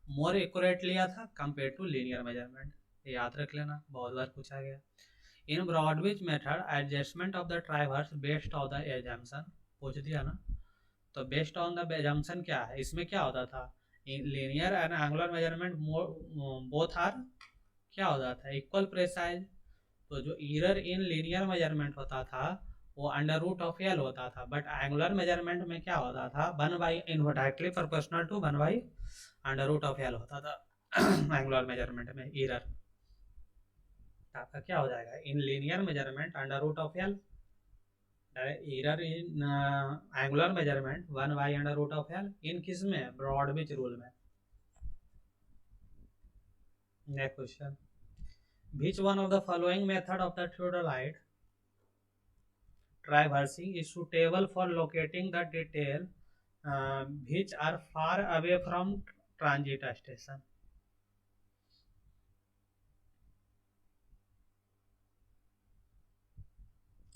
मोर एक्यूरेट लिया था कंपेयर टू लीनियर मेजरमेंट, याद रख लेना, बहुत बार पूछा गया। In Bowditch method adjustment of the traverse based on the assumption, पूछ दिया ना। तो बेस्ड ऑन द एजम्पशन क्या है, इसमें क्या होता था, in linear and angular measurement both are क्या होता था, इक्वल प्रेसाइज। तो जो एरर इन लीनियर मेजरमेंट होता था वो अंडर रूट ऑफ एल होता था, बट एंगुलर मेजरमेंट में क्या होता था, 1 inversely proportional to 1 under root of L होता था एंगुलर मेजरमेंट में एरर। आपका क्या हो जाएगा, in linear measurement under root of L, error in angular measurement 1 under root of L, in किस में, ब्रॉडविच रूल में। Next question, which one of the following method of the theodolite traversing is suitable for locating the detail which are far away from transit station।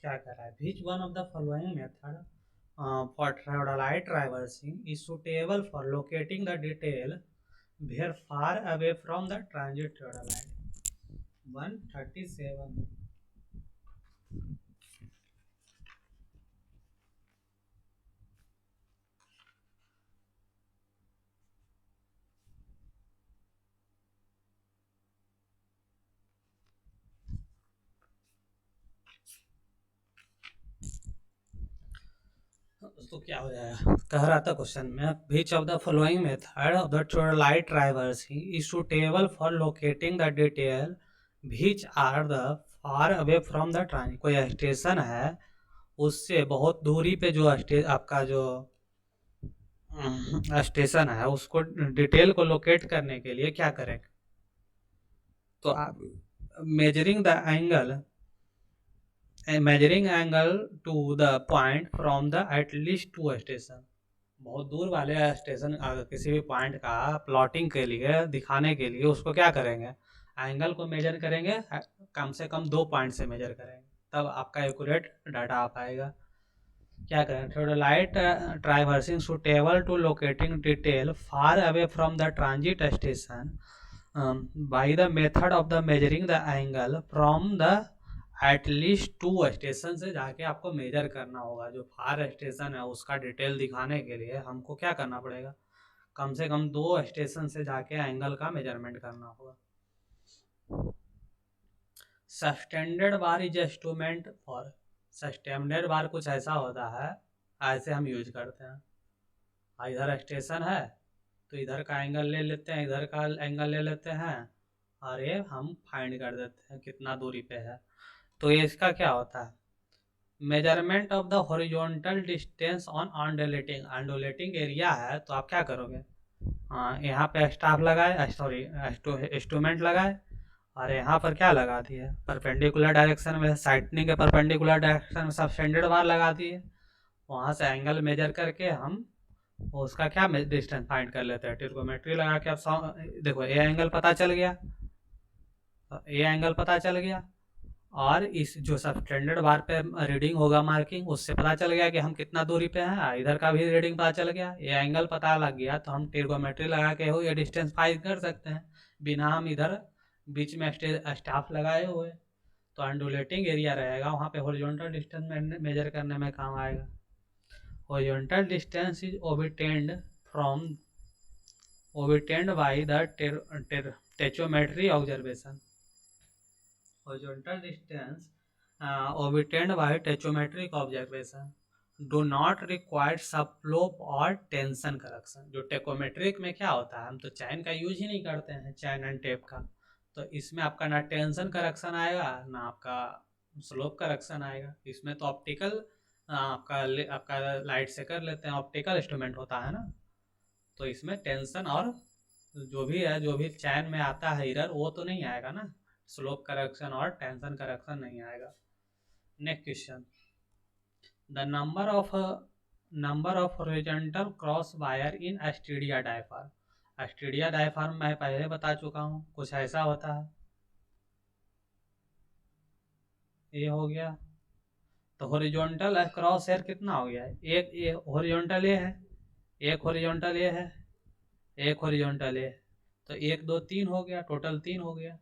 क्या कर रहा है, which one of the following method for theodolite traversing is suitable for locating the detail where far away from the transit theodolite। 137। तो क्या हो जाएगा, कह रहा था क्वेश्चन में, which of the following method of the theodolite traversing is suitable for locating the detail which are the far away from the transit। कोई स्टेशन है उससे बहुत दूरी पे जो आपका जो स्टेशन है उसको डिटेल को लोकेट करने के लिए क्या करेंगे, तो आप measuring the angle to the point from the at least 2 station, बहुत दूर वाले स्टेशन किसी भी पॉइंट का प्लॉटिंग के लिए दिखाने के लिए उसको क्या करेंगे, एंगल को मेजर करेंगे, कम से कम 2 पॉइंट से मेजर करेंगे, तब आपका एक्यूरेट डाटा आ पाएगा। क्या करें, theodolite traversing suitable to locating detail far away from the transit station by the method of the measuring the angle from the at least 2 station से जाके आपको मेजर करना होगा, जो फार स्टेशन है उसका डिटेल दिखाने के लिए हमको क्या करना पड़ेगा, कम से कम 2 स्टेशन से जाके एंगल का मेजरमेंट करना होगा। Subtended bar is instrument for, subtended bar कुछ ऐसा होता है, ऐसे हम यूज करते हैं, इधर स्टेशन है तो इधर का एंगल ले लेते हैं, इधर का एंगल ले लेते हैं, और ये हम फाइंड कर देते हैं कितना दूरी पे है। तो ये इसका क्या होता है, measurement of the horizontal distance on undulating, undulating area है तो आप क्या करोगे, यहाँ पे स्टाफ लगाए, सॉरी इंस्ट्रूमेंट लगाए, और यहाँ पर क्या लगा दिए, परपेंडिकुलर डायरेक्शन में, साइटनिंग के परपेंडिकुलर डायरेक्शन में सब स्टैंडर्ड बार लगा दिए, वहाँ से एंगल मेजर करके हम उसका क्या डिस्टेंस फाइंड कर लेते हैं, ट्रिग्नोमेट्री लगा के। अब देखो ये एंगल पता चल गया, ये एंगल पता चल गया, और इस जो सब स्टैंडर्ड बार पे रीडिंग होगा मार्किंग, उससे पता चल गया कि हम कितना दूरी पे हैं, इधर का भी रीडिंग पता चल गया, ये एंगल पता लग गया, तो हम ट्रिग्नोमेट्री लगा के हो ये डिस्टेंस फाइंड कर सकते हैं बिना हम इधर बीच में स्टाफ लगाए हुए। तो अंडुलेटिंग एरिया रहेगा वहाँ पे हॉरिजॉन्टल डिस्टेंस मेजर करने में काम आएगा। Horizontal distance is obtained by the tacheometry observation. horizontal distance obtained by tachometric observation do not require subslope और टेंशन करेक्शन। जो टेकोमेट्रिक में क्या होता है, हम तो चैन का यूज ही नहीं करते हैं, चैन एंड टेप का, तो इसमें आपका ना टेंशन करेक्शन आएगा ना आपका स्लोप करेक्शन आएगा। इसमें तो ऑप्टिकल आपका लाइट से कर लेते हैं, ऑप्टिकल इंस्ट्रूमेंट होता है ना, तो इसमें टेंशन और जो भी है, जो भी चैन में आता है एरर, वो तो नहीं आएगा ना, स्लोप करेक्शन और टेंशन करेक्शन नहीं आएगा। Next question, the number of horizontal cross wire in stadia diaphragm. Stadia diaphragm मैं पहले बता चुका हूँ, कुछ ऐसा होता है, ये हो गया, तो हॉरिजॉन्टल क्रॉस हेयर कितना हो गया, एक ये हॉरिजॉन्टल ये है, एक हॉरिजॉन्टल ये है, एक हॉरिजॉन्टल ये, तो 1 2 3 हो गया, टोटल 3 हो गया।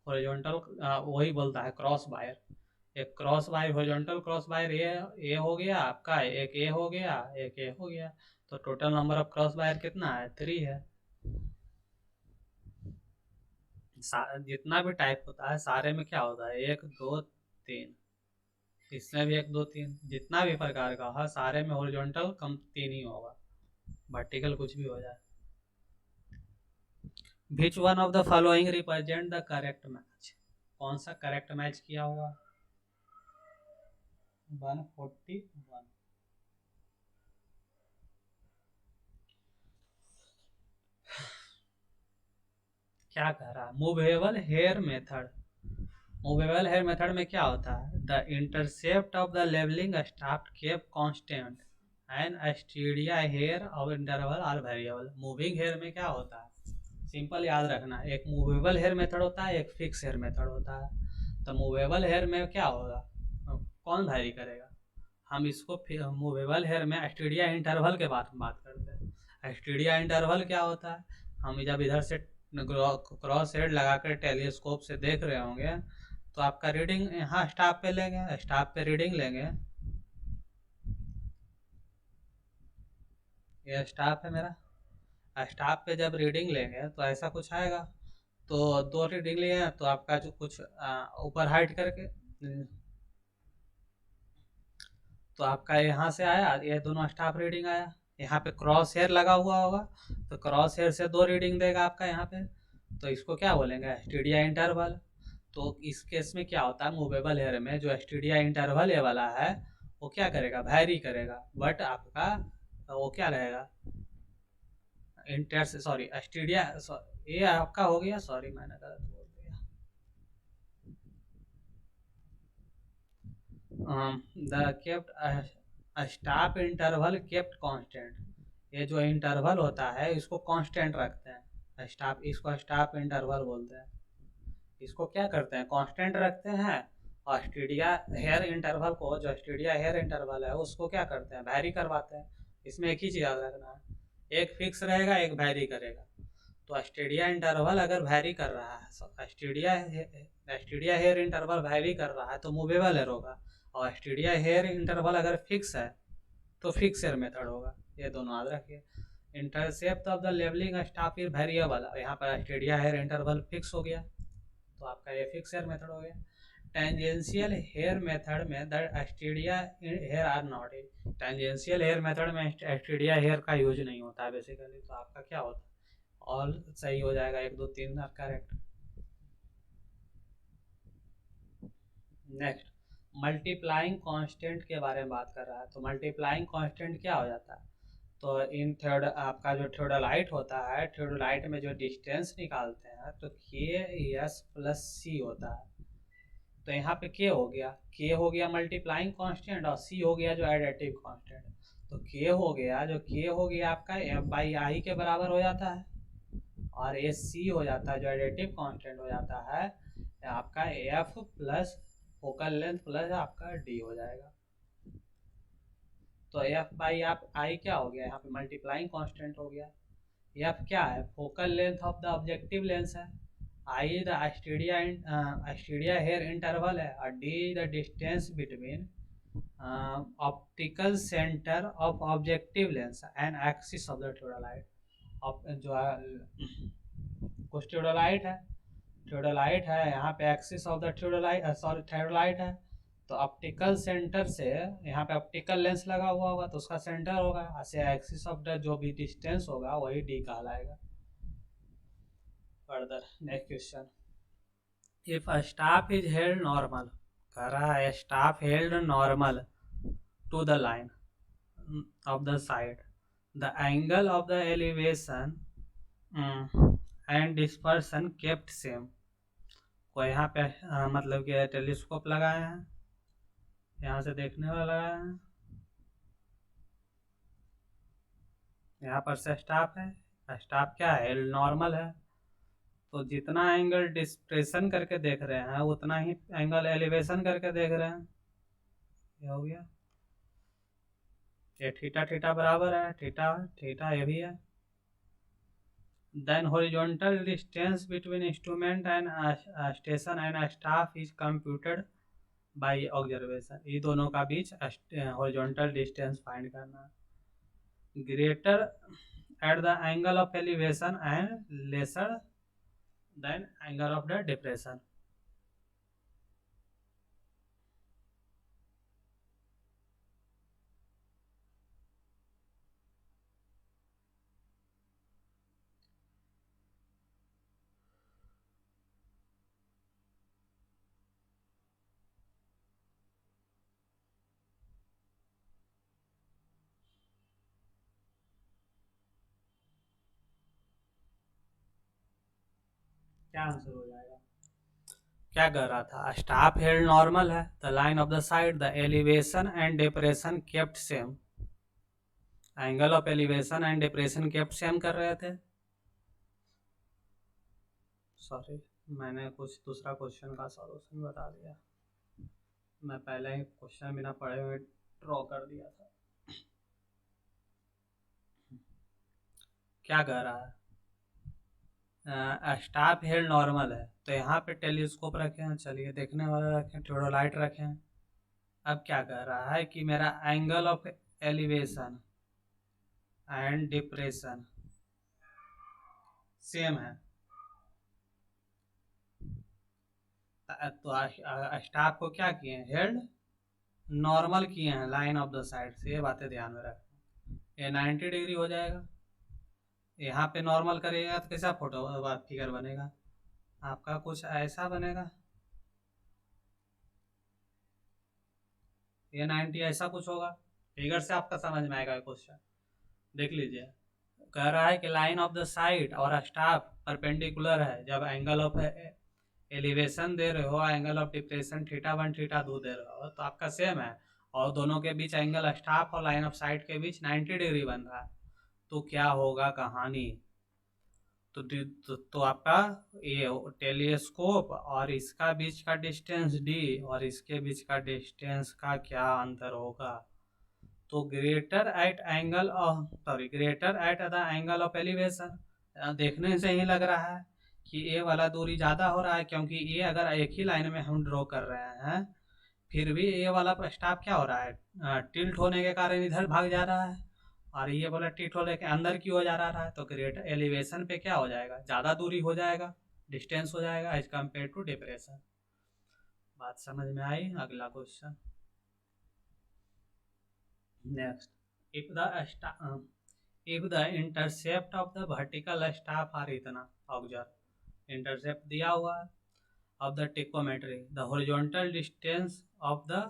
हॉरिजॉन्टल वही बोलता है क्रॉस वायर, एक cross wire horizontal cross wire A हो गया आपका, एक ए हो गया, एक ए हो गया। तो total number of cross wire कितना है? 3 है। जितना भी टाइप होता है सारे में क्या होता है? 1 2 3। इसमें भी 1 2 3, जितना भी प्रकार का है सारे में हॉरिजॉन्टल कम 3 ही होगा, वर्टिकल कुछ भी हो जाए। विच one of the following represent the correct match? कौन सा करेक्ट मैच किया हुआ? 141। क्या कह रहा है? Movable hair method. Movable hair method में क्या होता है? The intercept of the levelling staff kept constant and stadia hair of interval are variable. Moving hair में क्या होता है? सिंपल याद रखना, एक मूवेबल हेयर मेथड होता है, एक फिक्स हेयर मेथड होता है। तो मूवेबल हेयर में क्या होगा? कौन वैरी करेगा? हम इसको मूवेबल हेयर में स्टीडिया इंटरवल के बारे में बात करते हैं। स्टीडिया इंटरवल क्या होता है? हम जब इधर से क्रॉस हेड लगाकर टेलीस्कोप से देख रहे होंगे तो आपका रीडिंग यहाँ स्टाफ पे लेंगे, स्टाफ पे रीडिंग लेंगे, ये स्टाफ है मेरा। स्टाफ पे जब रीडिंग लेंगे तो ऐसा कुछ आएगा। तो 2 रीडिंग लिए तो आपका जो कुछ ऊपर हाइट करके, तो आपका यहाँ से आया, ये दोनों स्टाफ रीडिंग आया। यहाँ पे क्रॉस हेयर लगा हुआ होगा तो क्रॉस हेयर से 2 रीडिंग देगा आपका यहाँ पे। तो इसको क्या बोलेंगे? स्टीडिया इंटरवल। तो इस केस में क्या होता है? मूवेबल हेयर में जो स्टीडिया इंटरवल ये वाला है वो क्या करेगा? वैरी करेगा, बट आपका वो क्या रहेगा? इंटर सॉरी स्टीडिया, ये आपका हो गया, सॉरी मैंने गलत बोल दिया। The kept staff interval kept constant. ये जो इंटरवल होता है इसको कांस्टेंट रखते हैं स्टाफ, इसको स्टाफ इंटरवल बोलते हैं। इसको क्या करते हैं? कांस्टेंट रखते हैं। और स्टीडिया हेयर इंटरवल को, जो स्टीडिया हेयर इंटरवल है उसको क्या करते हैं? वैरी करवाते हैं। इसमें एक ही चीज़ याद रखना है, एक फिक्स रहेगा, एक वैरी करेगा। तो स्टीडिया इंटरवल अगर वैरी कर रहा है, स्टीडिया हेयर इंटरवल वैरी कर रहा है तो मूवेबल हेयर होगा। और स्टीडिया हेयर इंटरवल अगर फिक्स है तो फिक्स हेयर मेथड होगा। ये दोनों याद रखिए। Intercept of the levelling staff is variable, यहाँ पर स्टीडिया हेयर इंटरवल फिक्स हो गया तो आपका ये फिक्स हेयर मेथड हो गया। टेंजेंशियल हेयर मेथड में the stadia hair are not in. Tangential hair method में स्टीडिया हेयर का यूज नहीं होता है बेसिकली। तो आपका क्या होता है? ऑल सही हो जाएगा, 1 2 3 करेक्ट। नेक्स्ट, मल्टीप्लाइंग कांस्टेंट के बारे में बात कर रहा है। तो मल्टीप्लाइंग कांस्टेंट क्या हो जाता है? तो इन थर्ड आपका जो थियोडोलाइट होता है, थियोडोलाइट में जो डिस्टेंस निकालते हैं तो के एस प्लस सी होता है। तो यहाँ पे के हो गया, के हो गया मल्टीप्लाइंग कांस्टेंट, और सी हो गया जो एडिटिव कांस्टेंट। तो के हो गया, जो के हो गया आपका एफ बाई आई के बराबर हो जाता है, और ये सी हो जाता है जो एडिटिव कांस्टेंट हो जाता है आपका F plus focal length plus आपका डी हो जाएगा। तो एफ बाई आप आई क्या हो गया? यहाँ पे मल्टीप्लाइंग कांस्टेंट हो गया। एफ क्या है? Focal length of the objective lens है। I the stadia hair interval है, और D the distance between optical centre of objective lens and axis of the theodolite. जो कुछ थियोडोलाइट है यहाँ पे axis of the theodolite, sorry theodolite है। तो ऑप्टिकल सेंटर से यहाँ पे ऑप्टिकल लेंस लगा हुआ होगा तो उसका सेंटर होगा, ऐसे एक्सिस ऑफ द जो भी डिस्टेंस होगा वही डी कहलाएगा। Further next question, if a staff is held normal, कह रहा है staff held normal to the line of the side, the angle of the elevation and dispersion kept same। को यहाँ पे मतलब कि टेलीस्कोप लगाए हैं, यहाँ से देखने वाला लगाया है, यहाँ पर से स्टाफ है, स्टाफ क्या है? नॉर्मल है। तो जितना एंगल डिस्प्रेशन करके देख रहे हैं उतना ही एंगल एलिवेशन करके देख रहे हैं। ये हो गया, ये थीटा थीटा बराबर है, थीटा थीटा ये भी है। Then horizontal distance between instrument and station and staff is computed by observation. ये दोनों का बीच horizontal distance find करना है. Greater at the angle of elevation and lesser than angle of the depression. क्या आंसर हो जाएगा? क्या कर रहा था? स्टाफ हेल्ड नॉर्मल है, the line of the side, the elevation and depression kept same. Angle of elevation and depression kept same कर रहे थे. सॉरी, मैंने कुछ दूसरा क्वेश्चन का सॉल्यूशन बता दिया. मैं पहले ही क्वेश्चन बिना पढ़े हुए ड्रॉ कर दिया था. क्या कह रहा है? स्टाफ हेड नॉर्मल है, तो यहाँ पे टेलीस्कोप रखे हैं, चलिए देखने वाला रखें, थोड़ोलाइट रखें. अब क्या कह रहा है कि मेरा angle of elevation and depression same है. तो स्टाफ को क्या किए हैं? हेड नॉर्मल किए हैं लाइन ऑफ द साइड से. ये बातें ध्यान में रखें. ये 90 डिग्री हो जाएगा. यहाँ पे नॉर्मल करिएगा तो कैसा फोटो फिगर बनेगा? आपका कुछ ऐसा बनेगा. ये 90 ऐसा कुछ होगा. फिगर से आपका समझ में आएगा क्वेश्चन. देख लीजिए, कह रहा है कि लाइन ऑफ द साइड और स्टाफ परपेंडिकुलर है जब एंगल ऑफ एलिवेशन दे रहे हो, एंगल ऑफ डिप्रेशन θ1 θ2 दे रहे हो, तो आपका सेम है. और दोनों के बीच एंगल स्टाफ और लाइन ऑफ साइड के बीच 90 डिग्री बन रहा है. तो क्या होगा कहानी? तो आपका ये टेलीस्कोप और इसका बीच का डिस्टेंस d और इसके बीच का डिस्टेंस का क्या अंतर होगा? तो greater at the angle of elevation. देखने से ही लग रहा है कि ए वाला दूरी ज़्यादा हो रहा है, क्योंकि ये अगर एक ही लाइन में हम ड्रॉ कर रहे हैं, फिर भी ए वाला स्टाफ क्या हो रहा है? टिल्ट होने के कारण इधर भाग जा रहा है, और ये वाला टिल्ट होने के अंदर की ओर जा रहा है. तो ग्रेटर एलिवेशन पे क्या हो जाएगा? ज़्यादा दूरी हो जाएगा, डिस्टेंस हो जाएगा एज कम्पेयर टू डिप्रेशन. बात समझ में आई? अगला question. Next. if the if the intercept of the vertical staff are इतना ऑब्जर्व इंटरसेप्ट दिया हुआ है of the tachometry, the horizontal distance of the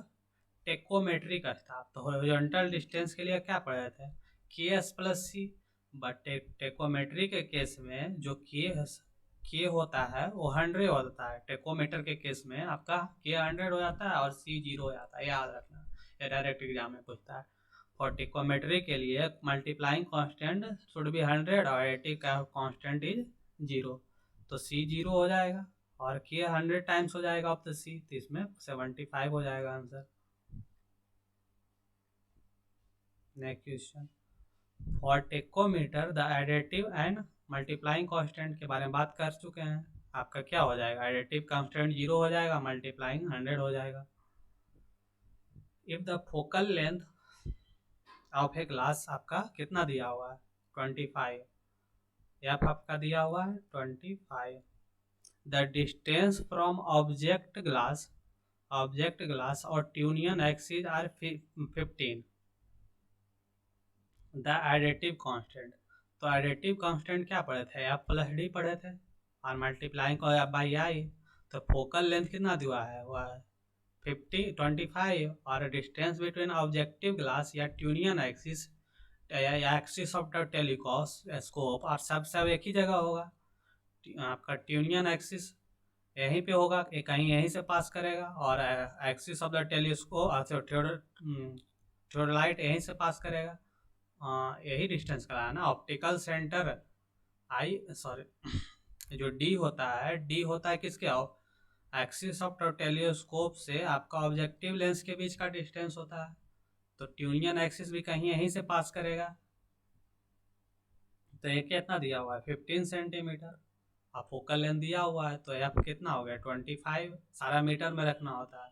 tacheometric staff. तो हॉरिजॉन्टल डिस्टेंस के लिए क्या पढ़े थे? KS plus C. But tacheometry के केस में जो के होता है वो 100 होता है. टेकोमीटर के केस में आपका के 100 हो जाता है और सी 0 हो जाता है. याद रखना, ये डायरेक्ट एग्जाम में पूछता है. फॉर टेकोमेट्री के लिए मल्टीप्लाइंग कांस्टेंट शुड बी 100 और एडिटिव कांस्टेंट इज 0. तो सी 0 हो जाएगा और के 100 टाइम्स हो जाएगा ऑफ द सी, तो इसमें 75 हो जाएगा answer. Next question. For tachometer the additive and multiplying constant के बारे में बात कर चुके हैं. आपका क्या हो जाएगा? एडिटिव कांस्टेंट 0 हो जाएगा, मल्टीप्लाइंग 100 हो जाएगा. If the focal length of a glass आपका कितना दिया हुआ है? 25. एफ आपका दिया हुआ है 25. The distance from object glass और trunnion axis are 15. The additive constant. तो एडिटिव कांस्टेंट क्या पढ़े थे? एफ प्लस डी पढ़े थे और मल्टीप्लाइंग बाई आई. तो फोकल लेंथ कितना दिया है? वह 25. और डिस्टेंस बिटवीन ऑब्जेक्टिव ग्लास या ट्यूनियन एक्सिस या एक्सिस ऑफ द टेलीस्कोप और सब एक ही जगह होगा. आपका ट्यूनियन एक्सिस यहीं पे होगा, कहीं यहीं से पास करेगा, और एक्सिस ऑफ द टेलीस्कोप थ्योडोलाइट यहीं से पास करेगा. यही डिस्टेंस का है ना. ऑप्टिकल सेंटर जो डी होता है किसके? एक्सिस ऑफ टेलीस्कोप से आपका ऑब्जेक्टिव लेंस के बीच का डिस्टेंस होता है. तो ट्यूनियन एक्सिस भी कहीं यहीं से पास करेगा. तो ये कितना दिया हुआ है 15 सेंटीमीटर। अब फोकल लेंथ दिया हुआ है तो एफ कितना हो गया 25, सारा मीटर में रखना होता है।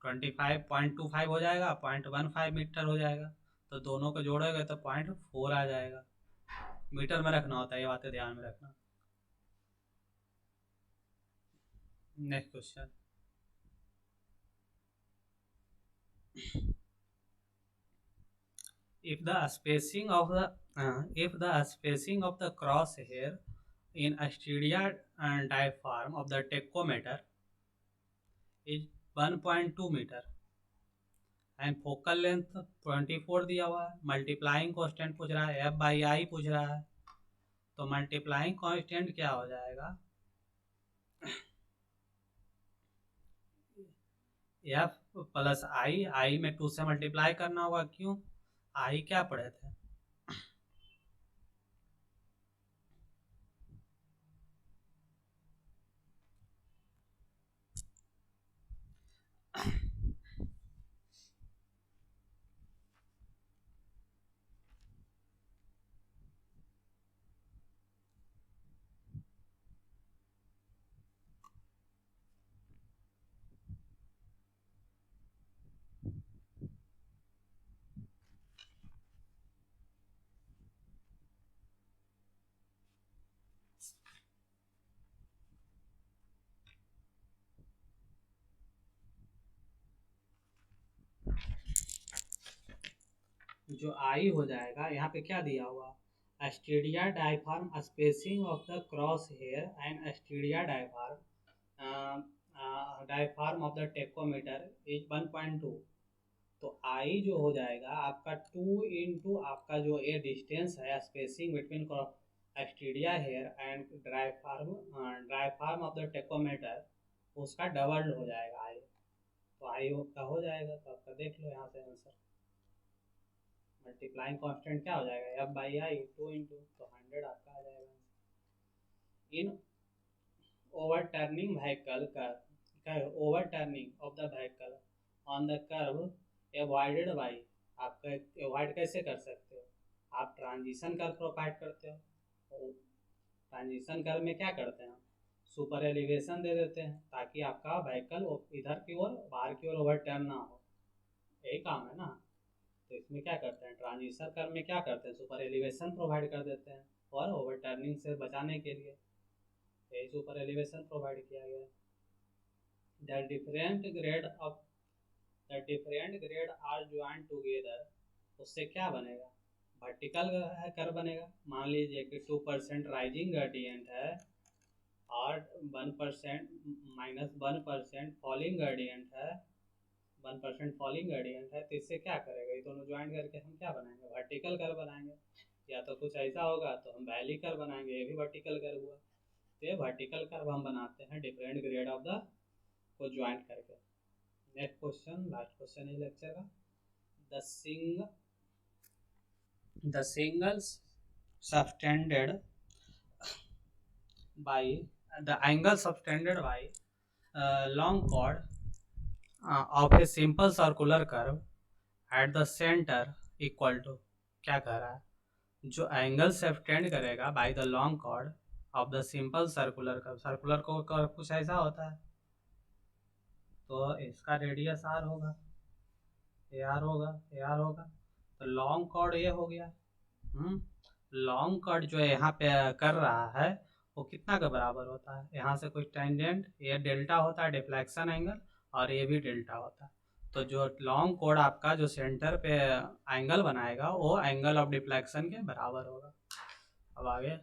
25.25 हो जाएगा, 0.15 मीटर हो जाएगा। तो दोनों को जोड़ोगे तो 0.4 आ जाएगा। मीटर में रखना होता है, ये बातें ध्यान में रखना। Next question. If the crosshair in asteroid and diaphragm of the tachometer is 1.2 meter and focal length 24 दिया हुआ है, मल्टीप्लाइंग कांस्टेंट पूछ रहा है, एफ बाई आई पूछ रहा है। तो मल्टीप्लाइंग कांस्टेंट क्या हो जाएगा, एफ प्लस आई, आई में 2 से मल्टीप्लाई करना होगा। क्यों, आई क्या पढ़े थे, जो आई हो जाएगा यहाँ पे क्या दिया हुआ, stadia diaphragm spacing of the cross hair and stadia diaphragm of the tacheometer is 1.2। तो आई जो हो जाएगा आपका 2 इंटू आपका जो ये डिस्टेंस है spacing between stadia hair and diaphragm of the tacheometer, उसका डबल हो जाएगा आई। तो आई का हो जाएगा, तो आपका देख लो यहाँ से आंसर। मल्टीप्लाइंग कांस्टेंट क्या हो जाएगा, एफ बाई आई 2 इंटू, तो 100 आपका आ जाएगा। इन ओवरटर्निंग व्हीकल का overturning of the vehicle on the curve avoided by, आप अवॉइड कैसे कर सकते हो, आप ट्रांजिशन कर्व प्रोवाइड करते हो। ट्रांजिशन कर्व में क्या करते हैं, सुपर एलिवेशन दे देते हैं ताकि आपका व्हीकल इधर की ओर बाहर की ओर ओवरटर्न ना हो, यही काम है ना। तो इसमें क्या करते हैं, ट्रांजिशन कर्व में क्या करते हैं, सुपर एलिवेशन प्रोवाइड कर देते हैं और ओवरटर्निंग से बचाने के लिए यही सुपर एलिवेशन प्रोवाइड किया गया है। The different grade are join together, उससे क्या बनेगा, वर्टिकल कर्व बनेगा। मान लीजिए कि 2% राइजिंग ग्रेडियंट है और 1% -1% फॉलिंग ग्रेडियंट है, 1% फॉलिंग ग्रेडियंट है। तो इससे क्या करेगा, ये दोनों ज्वाइन करके हम क्या बनाएंगे, वर्टिकल कर्व बनाएंगे। या तो कुछ ऐसा होगा तो हम वैली कर्व बनाएंगे, ये भी वर्टिकल कर्व हुआ। तो ये वर्टिकल कर्व हम बनाते हैं डिफरेंट ग्रेड ऑफ द को ज्वाइन करके। नेक्स्ट क्वेश्चन, लास्ट क्वेश्चन इस लेक्चर का। The single subtended by the angle subtended by long chord of a simple circular curve at the center equal to, क्या कह रहा है, जो एंगल सबटेंड करेगा by the long chord of the simple circular curve, circular curve कुछ ऐसा होता है, तो इसका रेडियस आर होगा, ए आर होगा, ए आर होगा। तो लॉन्ग कॉर्ड ये हो गया। लॉन्ग कट जो यहाँ पे कर रहा है वो कितना के बराबर होता है, यहाँ से कुछ टेंजेंट, ये डेल्टा होता है डिफ्लेक्शन एंगल और ये भी डेल्टा होता है। तो जो लॉन्ग कोड आपका जो सेंटर पे एंगल बनाएगा वो एंगल ऑफ डिफ्लेक्शन के बराबर होगा। अब आगे